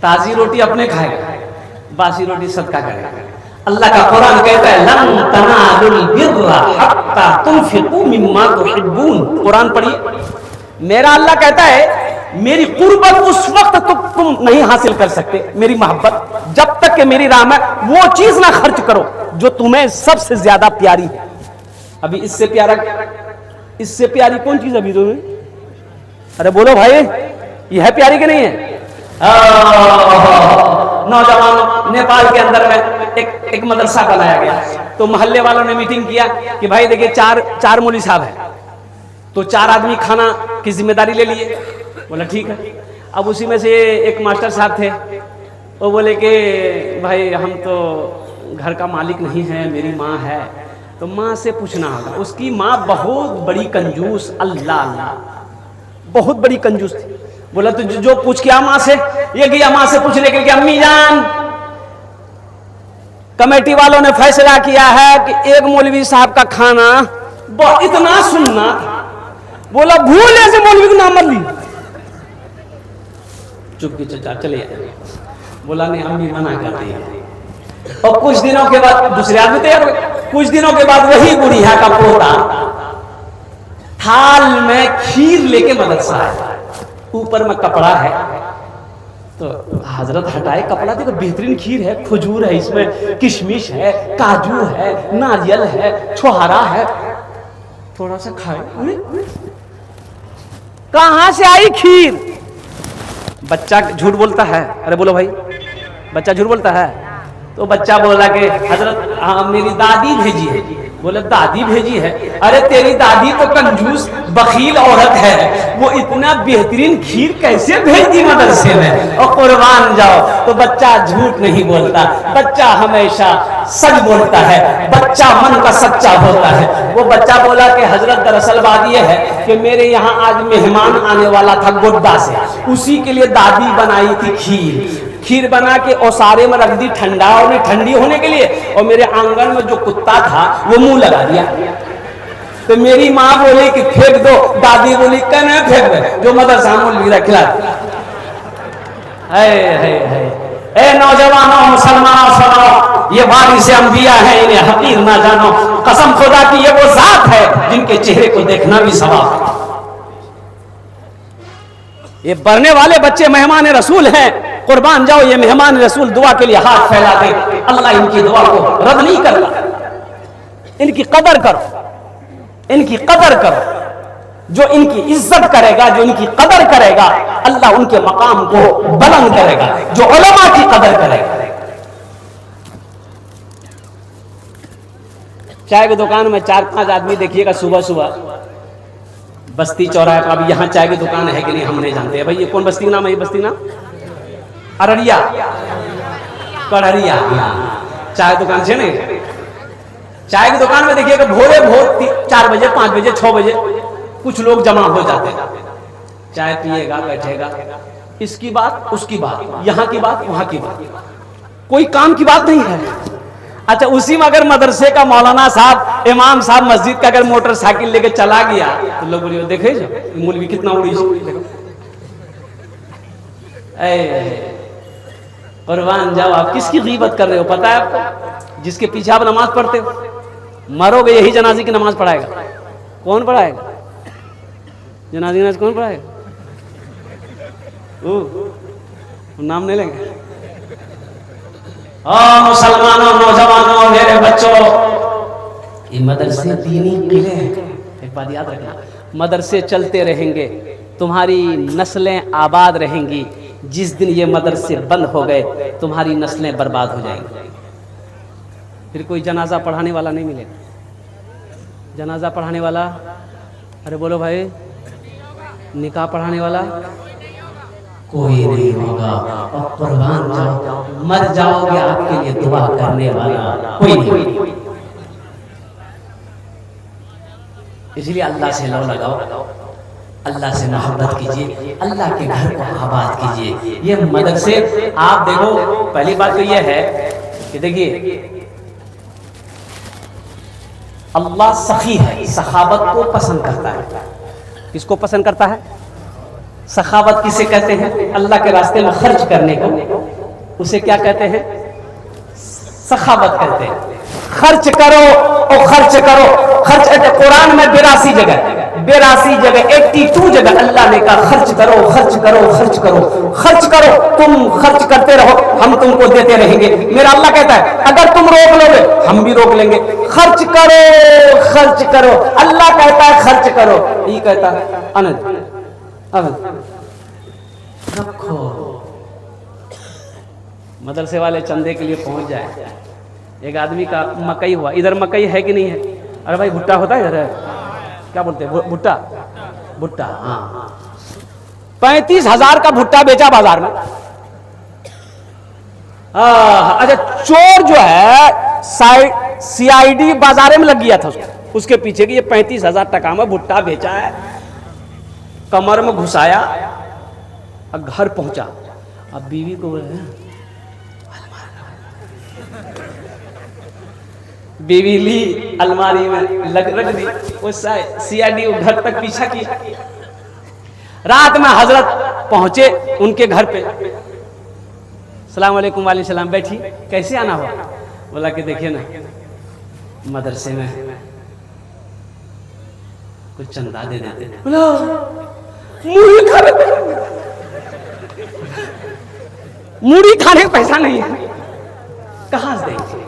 ताजी रोटी अपने खाएगा, बासी रोटी सदका करेगा। अल्लाह का कुरान कहता है लन तनालुल बिर्रा हत्ता तुनफिकू मिम्मा तुहिब्बून। कुरान पढ़िए। मेरा अल्लाह कहता है मेरी कुर्बत उस वक्त तो तुम नहीं हासिल कर सकते, मेरी मोहब्बत, जब तक कि मेरी राह में वो चीज ना खर्च करो जो तुम्हें सबसे ज्यादा प्यारी है। अभी इससे प्यारी कौन चीज अभी तुम्हें? अरे बोलो भाई, ये है प्यारी कि नहीं है? नौजवानों, नेपाल के अंदर में एक मदरसा बनाया गया, तो मोहल्ले वालों ने मीटिंग किया कि भाई देखिए चार मौलवी साहब है, तो 4 आदमी खाना की जिम्मेदारी ले लिए। बोला ठीक है। अब उसी में से एक मास्टर साहब थे, वो बोले कि भाई हम तो घर का मालिक नहीं है, मेरी माँ है, तो माँ से पूछना होगा। उसकी माँ बहुत बड़ी कंजूस, अल्लाह बहुत बड़ी कंजूस थी। बोला तो जो पूछ के आ माँ से, ये गया माँ से पूछने के लिए, अम्मी जान कमेटी वालों ने फैसला किया है कि एक मौलवी साहब का खाना इतना सुनना था। बोला भूल ऐसे मौलवी को नाम मत ली। चुप की चचा चले आए। बोला नहीं, अम्मी मना कर दी। और कुछ दिनों के बाद दूसरे आदमी तैयार हुए। कुछ दिनों के बाद वही बुढ़िया का पोता थाल में खीर लेके मदरसा आया, ऊपर में कपड़ा है, तो हजरत हटाए कपड़ा, देखो बेहतरीन खीर है, खजूर है, इसमें किशमिश है, काजू है, नारियल है, छोहारा है, थोड़ा सा खाए। कहां से आई खीर? बच्चा झूठ बोलता है। अरे बोलो भाई, बच्चा झूठ बोलता है। तो बच्चा बोला कि हजरत मेरी दादी भेजी है। बोले दादी भेजी है? अरे तेरी दादी तो कंजूस बखील औरत है, वो इतना बेहतरीन खीर कैसे भेज दी मदरसे में? और कुर्बान जाओ, तो बच्चा झूठ नहीं बोलता, बच्चा हमेशा सच बोलता है, बच्चा मन का सच्चा होता है। वो बच्चा बोला कि हजरत दरअसल बात यह है कि मेरे यहाँ आज मेहमान आने वाला था गोड्डा से, उसी के लिए दादी बनाई थी खीर बना के ओसारे में रख दी ठंडी होने के लिए, और मेरे आंगन में जो कुत्ता था वो मुंह लगा दिया। तो मेरी माँ बोली कि फेंक दो, दादी बोली कहने फेंक दे, जो मदरसा में खिला। ए नौजवानों, मुसलमानों सुनो, ये वारिस अंबिया है, इन्हें हकीर ना जानो। कसम खुदा की ये वो जात है जिनके चेहरे को देखना भी सवाब है। ये बढ़ने वाले बच्चे मेहमान रसूल हैं, कुर्बान जाओ, ये मेहमान रसूल दुआ के लिए हाथ फैला दे, अल्लाह इनकी दुआ को रद्द नहीं करता। इनकी कदर करो, इनकी कदर करो। जो इनकी इज्जत करेगा, जो इनकी कदर करेगा, अल्लाह उनके मकाम को बुलंद करेगा। जो उलमा की कदर करेगा। चाय की दुकान में 4-5 आदमी देखिएगा सुबह सुबह बस्ती चौराहे पर। अभी यहाँ चाय की दुकान है कि नहीं हम नहीं जानते। भाई ये कौन बस्ती का नाम है? ये बस्ती नाम अररिया, कड़रिया चाय दुकान से नहीं। चाय की दुकान में देखिएगा भोरे भोर 4 बजे, 5 बजे, 6 बजे कुछ लोग जमा हो जाते हैं। चाय पिएगा, बैठेगा, इसकी बात, उसकी बात, यहाँ की बात, वहां की बात, कोई काम की बात नहीं है। अच्छा, उसी में अगर मदरसे का मौलाना साहब, इमाम साहब मस्जिद का अगर मोटरसाइकिल लेके चला गया तो लोग बोलिए देखे जो मौलवी कितना उड़ी। कुर्बान जाओ, आप किसकी गीबत कर रहे हो पता है आपको? जिसके पीछे आप नमाज पढ़ते हो। मरोगे यही जनाजे की नमाज पढ़ाएगा। कौन पढ़ाएगा जनाजे की नमाज? कौन पढ़ाएगा? नाम नहीं लेंगे। मुसलमानों, नौजवानों, मेरे बच्चों, ये मदरसे दीनी किले हैं। एक बात याद रखना, मदरसे चलते रहेंगे, तुम्हारी नस्लें आबाद रहेंगी। जिस दिन ये मदरसे बंद हो गए तुम्हारी नस्लें बर्बाद हो जाएंगी। फिर कोई जनाजा पढ़ाने वाला नहीं मिलेगा। जनाजा पढ़ाने वाला, अरे बोलो भाई, निकाह पढ़ाने वाला कोई नहीं होगा। और कुर्बान जाओ, मर जाओगे आपके लिए दुआ करने वाला कोई नहीं। इसलिए अल्लाह से लौ लगाओ, अल्लाह से मोहब्बत कीजिए, अल्लाह के घर को आबाद कीजिए। ये मदरसे आप देखो, पहली बात तो ये है कि देखिए अल्लाह सखी है, सखावत को पसंद करता है। किसको पसंद करता है? सखावत किसे कहते हैं? अल्लाह के रास्ते में खर्च करने को, उसे क्या कहते हैं? सखावत कहते हैं। खर्च करो और खर्च करो। खर्च कुरान में 82 जगह 82 जगह अल्लाह ने कहा खर्च करो खर्च करो खर्च करो खर्च करो। तुम खर्च करते रहो, हम तुमको देते रहेंगे। मेरा अल्लाह कहता है अगर तुम रोक लोगे हम भी रोक लेंगे। खर्च करो खर्च करो। अल्लाह कहता है खर्च करो, ये कहता है अनंत रखो। मदरसे वाले चंदे के लिए पहुंच जाए। एक आदमी का मकई हुआ, इधर मकई है कि नहीं है? अरे भाई भुट्टा होता है इधर, क्या बोलते हैं भुट्टा? भुट्टा, हाँ। 35,000 का भुट्टा बेचा बाजार में। अच्छा, चोर जो है CID बाजार में लग गया था उसके पीछे कि ये 35,000 टका में भुट्टा बेचा है। कमर में घुसाया और घर पहुंचा। अब बीवी को बीवी ली अलमारी में रख दी। वो CID घर तक पीछा किया। रात में हजरत पहुंचे उनके घर पे। सलाम अलैकुम वाले सलाम, बैठी, कैसे आना हुआ? बोला कि देखिए ना मदरसे में कुछ चंदा दे देते। बोला मूढ़ी खाने का पैसा नहीं है, कहां से देंगे?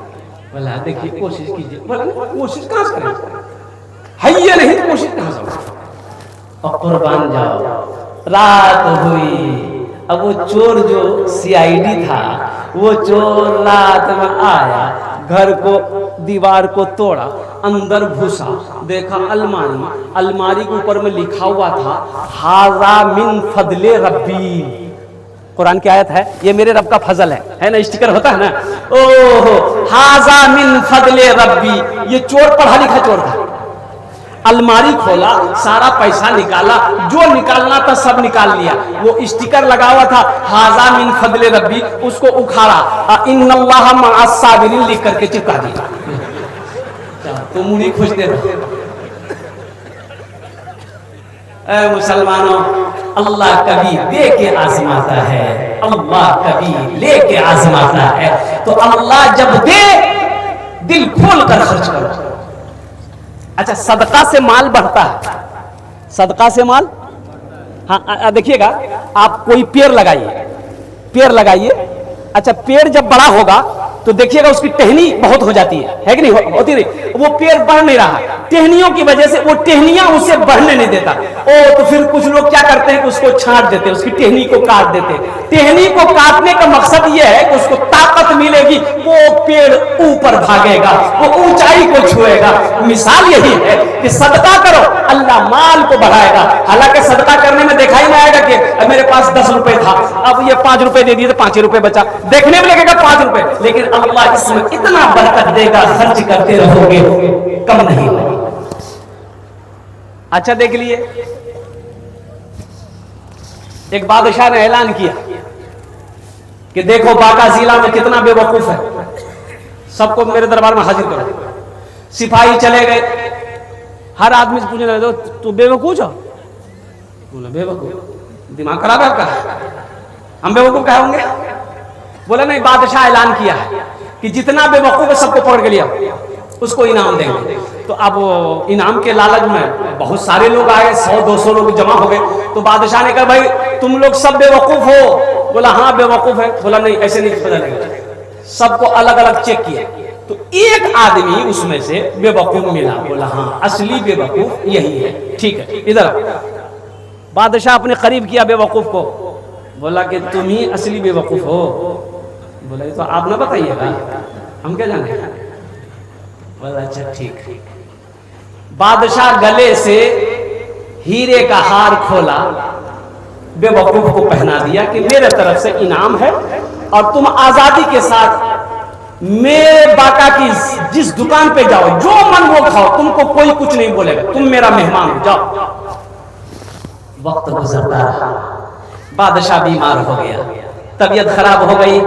बोला देखिए कोशिश कीजिए। बोला कोशिश कहां से करें, है ये नहीं तो कोशिश कहां से? और कुर्बान जाओ। रात हुई। अब वो चोर जो CID था वो चोर रात में आया, घर को दीवार को तोड़ा, अंदर घुसा, देखा अलमारी के ऊपर में लिखा हुआ था हाजा मिन फदले रब्बी। कुरान की आयत है, ये मेरे रब का फजल है ना, स्टिकर होता है ना। ओहो हाजा मिन फदले रब्बी। ये चोर पढ़ा लिखा चोर था। अलमारी खोला, सारा पैसा निकाला, जो निकालना था सब निकाल लिया। वो स्टिकर लगा हुआ था हाजा मिन फदले रब्बी, उसको उखाड़ा, इन्नल्लाह मअस साबिरीन लिख करके चिपका दिया। तो मुड़ी खुशते रहो। मुसलमानों, अल्लाह कभी दे के आजमाता है, अल्लाह कभी ले के आजमाता है। तो अल्लाह जब दे दिल खोल कर खर्च करो। अच्छा, सदका से माल बढ़ता है, सदका से माल। हाँ देखिएगा, आप कोई पेड़ लगाइए। अच्छा, पेड़ जब बड़ा होगा तो देखिएगा उसकी टहनी बहुत हो जाती है कि नहीं? होती नहीं। वो पेड़ बढ़ नहीं रहा, टहनियों की वजह से वो टहनियां उसे बढ़ने नहीं देता। तो फिर कुछ लोग क्या करते हैं कि उसको छांट देते हैं, उसकी टहनी को काट देते हैं। टहनी को काटने का मकसद ये है कि उसको ताकत मिलेगी, वो पेड़ ऊपर भागेगा, वो ऊंचाई को छुएगा। मिसाल यही है कि सदका करो, अल्लाह माल को बढ़ाएगा। हालांकि सदका करने में देखा ही नहीं आएगा कि मेरे पास 10 रुपए था, अब ये 5 रुपए दे दिए तो 5 रुपए बचा, देखने में लगेगा 5 रुपए, लेकिन अल्लाह इसमें इतना बरकत देगा, खर्च करते रहोगे कम नहीं होगा। अच्छा देख लिए, एक बादशाह ने ऐलान किया कि देखो बांका जिला में कितना बेवकूफ है, सबको मेरे दरबार में हाजिर करो। सिपाही चले गए, हर आदमी से पूछने लगे तू बेवकूफ हो? बोला बेवकूफ, दिमाग खराब है आपका, हम बेवकूफ कहे होंगे? बोला नहीं, बादशाह ऐलान किया है कि जितना बेवकूफ है सबको पकड़ के लिया, उसको इनाम देंगे। तो अब इनाम के लालच में बहुत सारे लोग आए, 100-200 लोग जमा हो गए। तो बादशाह ने कहा भाई तुम लोग सब बेवकूफ हो? बोला हाँ बेवकूफ है। बोला नहीं, ऐसे नहीं पता लगेगा। सबको अलग अलग चेक किया तो एक आदमी उसमें से बेवकूफ मिला। बोला हाँ असली बेवकूफ यही है, ठीक है इधर। बादशाह अपने करीब किया बेवकूफ को, बोला कि तुम ही असली बेवकूफ हो। बोला तो आप ना बताइएगा, हम क्या जाने। बोला अच्छा ठीक। बादशाह गले से हीरे का हार खोला, बेवकूफ को पहना दिया कि मेरे तरफ से इनाम है और तुम आजादी के साथ मेरे बाका की जिस दुकान पे जाओ, जो मन वो खाओ, तुमको कोई कुछ नहीं बोलेगा, तुम मेरा मेहमान हो, जाओ। वक्त गुजरता रहा, बादशाह बीमार हो गया, तबीयत खराब हो गई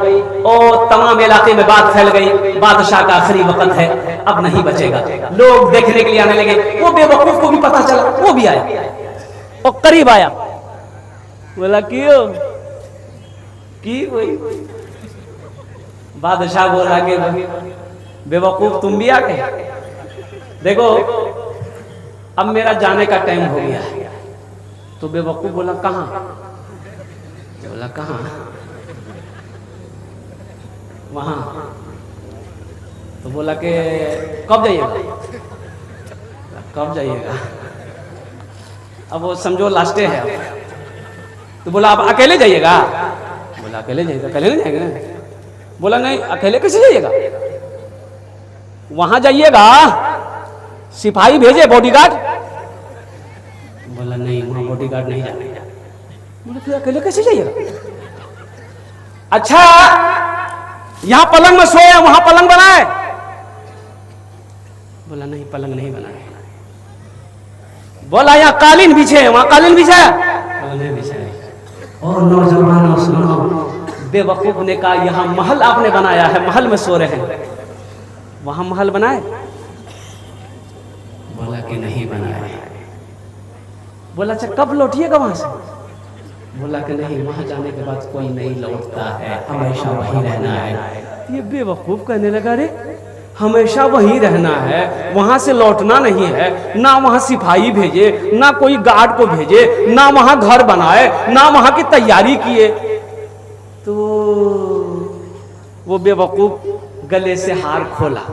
और तमाम इलाके में बात फैल गई, बादशाह का आखिरी वक्त है, अब नहीं बचेगा। लोग देखने के लिए आने लगे। वो बेवकूफ को भी पता चला, वो भी आया और करीब आया। बोला क्यों की वही बादशाह बोला कि बेवकूफ तुम भी आ गए, देखो अब मेरा जाने का टाइम हो गया है। तो बेवकूफ बोला कहाँ? बोला कहाँ? वहां। तो बोला कि कब जाइएगा? कब जाइएगा? अब वो समझो लास्टे है। तो बोला आप अकेले जाइएगा? बोला अकेले जाइएगा। अकेले नहीं जाएंगे? बोला नहीं, अकेले कैसे जाइएगा? वहां जाइएगा, सिपाही भेजे, बॉडीगार्ड। बोला नहीं, वहां बॉडीगार्ड नहीं जाने। बोला फिर अकेले कैसे जाइएगा? अच्छा यहां पलंग में सोए, वहां पलंग बनाए? बोला नहीं, पलंग नहीं बनाए। बोला यहाँ कालीन बिछे, वहां कालीन बिछाया? बोला नहीं बिछाया। और नौजवानों सुनो, बेवकूफ ने कहा यहाँ महल आपने बनाया है, महल में सो रहे हैं, वहां महल बनाए? बोला कि नहीं बनाया। बोला अच्छा कब लौटिएगा वहां से? बोला कि नहीं, वहां जाने के बाद कोई नहीं लौटता है, हमेशा वहीं रहना है। ये बेवकूफ कहने लगा रे हमेशा वहीं रहना है, वहां से लौटना नहीं है, ना वहां सिपाही भेजे, ना कोई गार्ड को भेजे, ना वहां घर बनाए, ना वहां की तैयारी किए। तो वो बेवकूफ गले से हार खोला,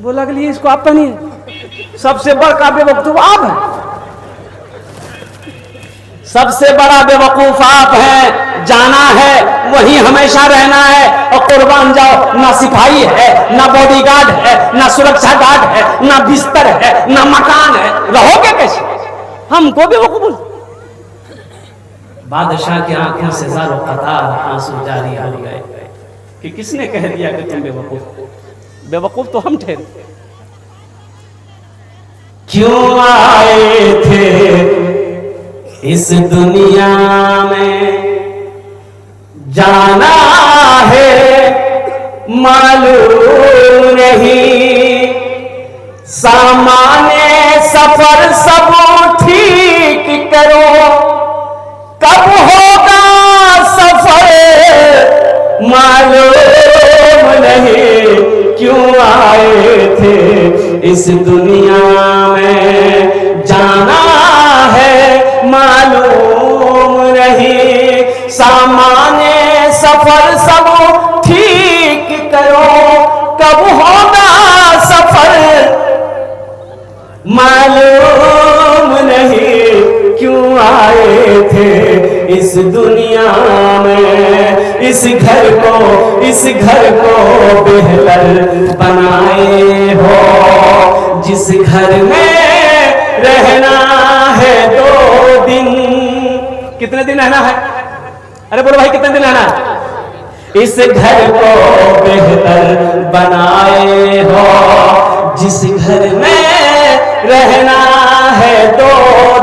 बोला कि लिए इसको आप पहनिए। सबसे बड़ा बेवकूफ आप है, सबसे बड़ा बेवकूफ आप हैं। जाना है वहीं हमेशा रहना है, और कुर्बान जाओ, ना सिपाही है, ना बॉडीगार्ड है, ना सुरक्षा गार्ड है, ना बिस्तर है, ना मकान है, रहोगे कैसे? हमको बेवकूफ बोल। बादशाह की आंखों से ज़ारो कतार आंसू जारी हो गए कि किसने कह दिया कि तुम बेवकूफ? बेवकूफ तो हम ठहरे। क्यों आए थे इस दुनिया में, जाना है मालूम नहीं, सामान्य सफर सब ठीक करो, कब होगा सफर मालूम नहीं। क्यों आए थे इस दुनिया में, जाना है मालूम नहीं, सामान्य सफर सब ठीक करो, कब होगा सफर मालूम नहीं। क्यों आए थे इस दुनिया में, इस घर को बेहतर बनाए हो, जिस घर में रहना है 2 दिन। कितने दिन रहना है? अरे बोलो भाई कितने दिन रहना है? इस घर को बेहतर बनाए हो, जिस घर में रहना है 2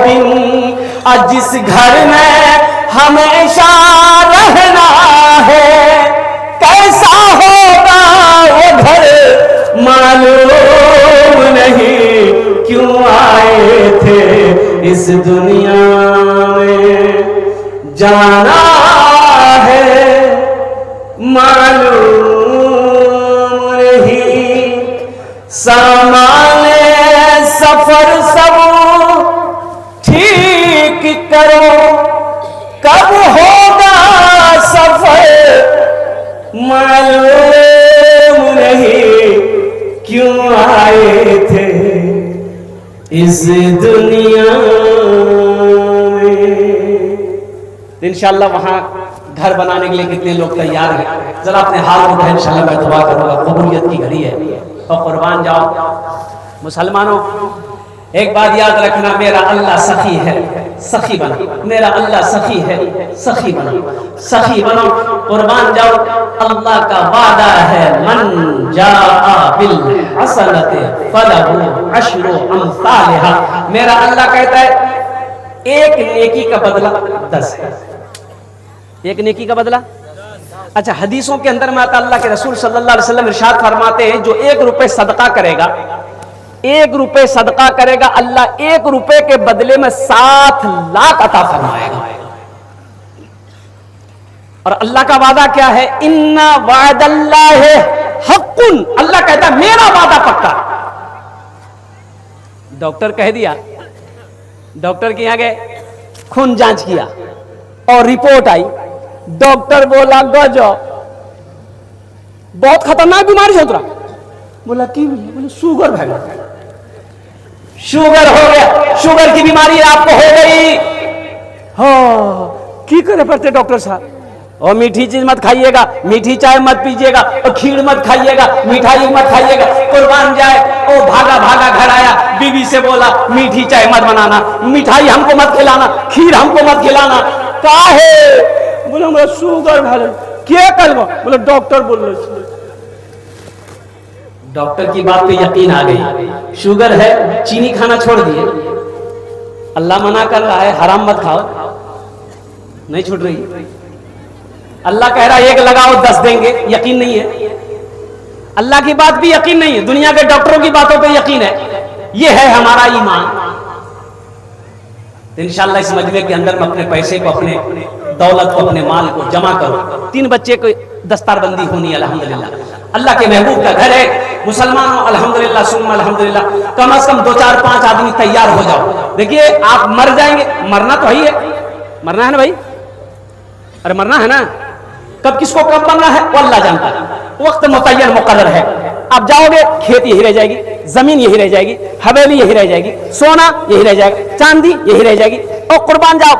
दिन, और जिस घर में हमेशा रहना है, कैसा होगा वो घर मालूम नहीं। क्यों आए थे इस दुनिया में, जाना है मालूम नहीं, सामान्य सफर सब ठीक करो, कब होगा सफर मालूम नहीं। क्यों आए थे इस दुनिया में। इंशाल्लाह वहां घर बनाने के लिए कितने लोग तैयार हैं? जरा अपने हाथ उठाएं, इंशाल्लाह मैं दुआ करूंगा। कबूलियत की घड़ी है और कुर्बान जाओ। मुसलमानों एक बात याद रखना, मेरा अल्लाह सखी है, सखी बनो। मेरा अल्लाह सखी है, सखी बनो, सखी बनो, कुर्बान जाओ। अल्लाह का वादा है, मन जाआ बिल हसनति फलहु अशरु अमसालिहा। मेरा अल्लाह कहता है एक नेकी का बदला 10 है। एक नेकी का बदला। अच्छा, हदीसों के अंदर में आता, अल्लाह के रसूल सल्लल्लाहु अलैहि वसल्लम इरशाद फरमाते हैं, जो 1 रुपए सदका करेगा, 1 रुपए सदका करेगा, अल्लाह 1 रुपए के बदले में 7 लाख अता फरमाएगा। और अल्लाह का वादा क्या है? इन्ना वादल्लाहि हक्कुन, अल्लाह कहता है मेरा वादा पक्का। डॉक्टर कह दिया, डॉक्टर के यहां गए, खून जांच किया और रिपोर्ट आई, डॉक्टर बोला गजब, बहुत खतरनाक बीमारी है उतरा। बोला कि? बोले शुगर भाई, शुगर हो गया, शुगर की बीमारी आपको हो गई। हाँ, की करे पड़ते डॉक्टर साहब? और मीठी चीज मत खाइएगा, मीठी चाय मत पीजिएगा, और खीर मत खाइएगा, मिठाई मत खाइएगा। कुर्बान जाए, ओ भागा भागा घर आया, बीवी से बोला मीठी चाय मत बनाना, मिठाई हमको मत खिलाना, खीर हमको मत खिलाना। काहे? बोले मेरा शुगर भाई। क्या करबो? बोले डॉक्टर बोल रहे। डॉक्टर की बात पे यकीन आ गई, शुगर है, चीनी खाना छोड़ दिए। अल्लाह मना कर रहा है हराम मत खाओ, नहीं छूट रही। अल्लाह कह रहा है एक लगाओ 10 देंगे, यकीन नहीं है। अल्लाह की बात भी यकीन नहीं है, दुनिया के डॉक्टरों की बातों पे यकीन है। ये है हमारा ईमान। तो इंशाअल्लाह इस मजमे के अंदर में अपने पैसे को, अपने दौलत को, अपने माल को जमा करो। 3 बच्चे को दस्तारबंदी होनी है अल्हम्दुलिल्लाह। अल्लाह के महबूब का घर है, मुसलमानों अल्हम्दुलिल्लाह सुम्मा अल्हम्दुलिल्लाह। कम से कम 2-4-5 आदमी तैयार हो जाओ। देखिए आप मर जाएंगे, मरना तो ही है, मरना है ना भाई, अरे मरना है ना। कब किसको कब मरना है वो अल्लाह जानता है, वक्त मुतय्यन मुकर्रर है। आप जाओगे, खेत यही रह जाएगी, जमीन यही रह जाएगी, हवेली यही रह जाएगी, सोना यही रह जाएगा, चांदी यही रह जाएगी। और कुर्बान जाओ,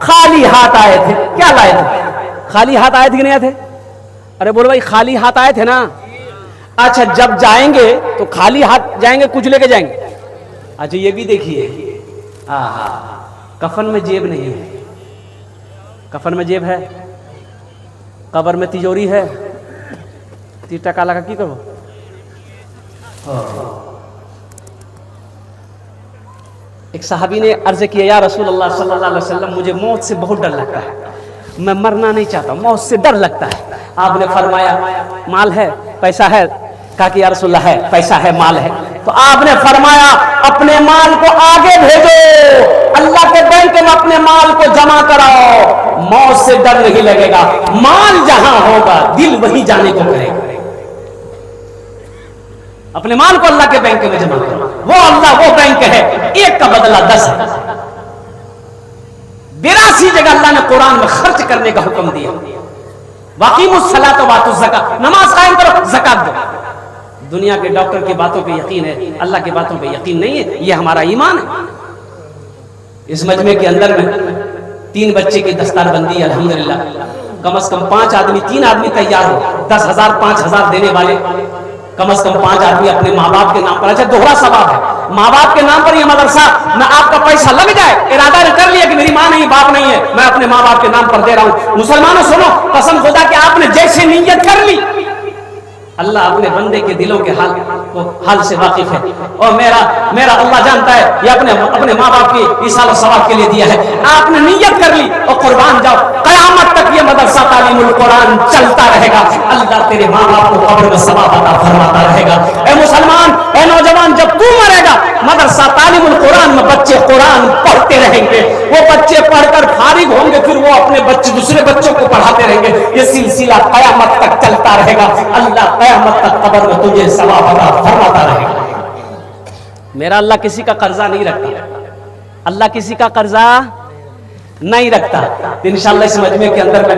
खाली हाथ आए थे, क्या लाए थे? खाली हाथ आए थे कि नहीं आए थे? अरे बोलो भाई, खाली हाथ आए थे ना। अच्छा, जब जाएंगे तो खाली हाथ जाएंगे, कुछ लेके जाएंगे? अच्छा ये भी देखिए, कफन में जेब नहीं है, कफन में जेब है, कब्र में तिजोरी है, 30 टका लगा की करो। एक साहबी ने अर्ज किया, या रसूल अल्लाह सल्लल्लाहु अलैहि वसल्लम, मुझे मौत से बहुत डर लगता है, मैं मरना नहीं चाहता, मौत से डर लगता है। आपने फरमाया माल है, पैसा है? कहा कि या रसूल अल्लाह है, पैसा है, माल है। तो आपने फरमाया अपने माल को आगे भेजो, अल्लाह के बैंक में अपने माल को जमा कराओ, मौत से डर नहीं लगेगा। माल जहां होगा दिल वहीं जाने को करेगा। अपने माल को अल्लाह के बैंक में जमा करो, वो अल्लाह वो बैंक है, एक का बदला 10 है। 82 जगह अल्लाह ने कुरान में खर्च करने का हुक्म दिया। वाक़ीमुस सलात व आतुज़ ज़कात, नमाज कायम करो, ज़कात दो। दुनिया के डॉक्टर की बातों पे यकीन है, अल्लाह की बातों पे यकीन नहीं है, ये हमारा ईमान है। इस मजमे के अंदर में 3 बच्चे की दस्तारबंदी अल्हम्दुलिल्लाह। कम से कम 5 आदमी, 3 आदमी तैयार हो, 10,000 5,000 देने वाले कम से कम 5 आदमी अपने माँ बाप के नाम पर। अच्छा दोहरा सवाब है, माँ बाप के नाम पर यह मदरसा ना आपका पैसा लग जाए, इरादा ने कर लिया कि मेरी माँ नहीं बाप नहीं है, मैं अपने माँ बाप के नाम पर दे रहा हूं। मुसलमानों सुनो, कसम खुदा कि आपने जैसे नीयत कर ली, अल्लाह अपने बंदे के दिलों के हाल से वाकिफ है। और मेरा अल्लाह जानता है, ये अपने माँ बाप की इसाल सवाब के लिए दिया है। आपने नीयत कर ली और कुर्बान जाओ, कयामत तक ये मदरसा तालीमुल कुरान चलता रहेगा। अल्लाह तेरे माँ बाप को कब्र में सवाब अता फरमाता रहेगा। ए मुसलमान, ए नौजवान, जब तू मरेगा मदरसा तालीमुल कुरान में बच्चे कुरान पढ़ते रहेंगे, वो बच्चे पढ़कर फारिग होंगे, फिर वो अपने बच्चे दूसरे बच्चों को पढ़ाते रहेंगे। ये सिलसिला कयामत तक चलता रहेगा। अल्लाह कयामत तक कब्र में तुझे सवाब अता फरमाता रहेगा। मेरा अल्लाह किसी का कर्जा नहीं रखता, अल्लाह किसी का कर्जा नहीं रखता। इंशाअल्लाह इस मजमे के अंदर में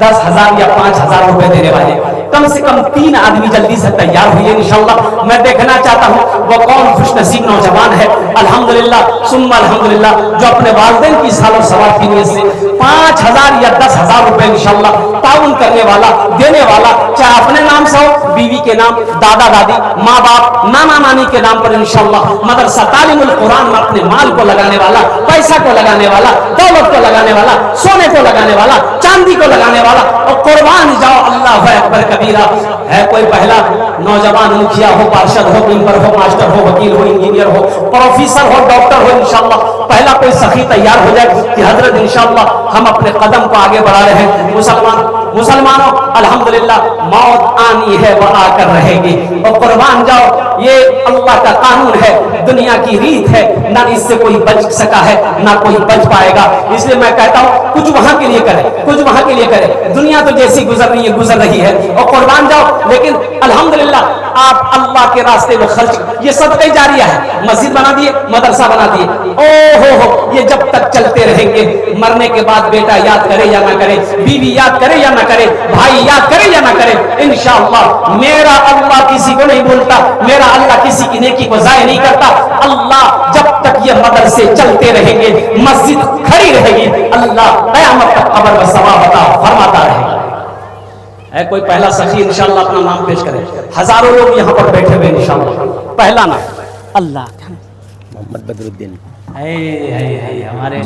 10,000 या 5,000 रुपए देने वाले कम से कम 3 आदमी जल्दी से तैयार हुए इंशाअल्लाह। मैं देखना चाहता हूं वो कौन खुशनसीब नौजवान है अल्हम्दुलिल्लाह सुम्मा अल्हम्दुलिल्लाह जो अपने वालिदैन की सालों सवाब की नीयत से 5,000 या 10,000 रुपए इंशाअल्लाह ताउन करने वाला, देने वाला, चाहे अपने नाम से हो, बीवी के नाम, दादा दादी, माँ बाप, नाना नानी के नाम पर इंशाअल्लाह मदरसा तालीमुल कुरान में अपने माल को लगाने वाला, पैसा को लगाने वाला, दौलत को लगाने वाला, सोने को लगाने वाला, चांदी को लगाने वाला, और कुर्बान जाओ अल्लाह अकबर कबीरा। है कोई पहला नौजवान मुखिया हो, पार्षद हो, मेंबर हो, मास्टर हो, वकील हो, इंजीनियर हो, प्रोफेसर हो, डॉक्टर हो, इंशाअल्लाह पहला कोई सखी तैयार हो जाए कि हजरत इंशाअल्लाह इंशाअल्लाह हम अपने कदम को आगे बढ़ा रहे हैं। मुसलमानों अल्हम्दुलिल्लाह मौत आनी है वह आकर रहेगी, और कुर्बान जाओ, ये अल्लाह का कानून है, दुनिया की रीत है, ना इससे कोई बच सका है ना कोई बच पाएगा। इसलिए मैं कहता हूँ कुछ वहां के लिए करे, कुछ वहां के लिए करे। दुनिया तो जैसी गुजर रही है गुजर रही है, और कुर्बान जाओ, लेकिन अल्हम्दुलिल्लाह आप अल्लाह के रास्ते में खर्च, ये सब कई जारिया है, मस्जिद बना दिए, मदरसा बना दिए, ओ हो, ये जब तक चलते रहेंगे, मरने के बाद बेटा याद करे या ना करे, बीवी याद करे या ना करे, भाई याद करे या ना करे, इंशाअल्लाह मेरा अल्लाह किसी को नहीं भूलता, मेरा अल्लाह किसी की नेकी को जाया नहीं करता। अल्लाह जब तक ये मदरसे चलते रहेंगे, मस्जिद खड़ी रहेगी, अल्लाह क़यामत तक कब्र में सवाब अता फरमाता रहेगा। है कोई पहला सखी इंशाअल्लाह अपना नाम पेश करे, हजारों लोग यहाँ पर बैठे हुए इंशाअल्लाह। पहला नाम अल्लाह मोहम्मद बदरुद्दीन, हमारे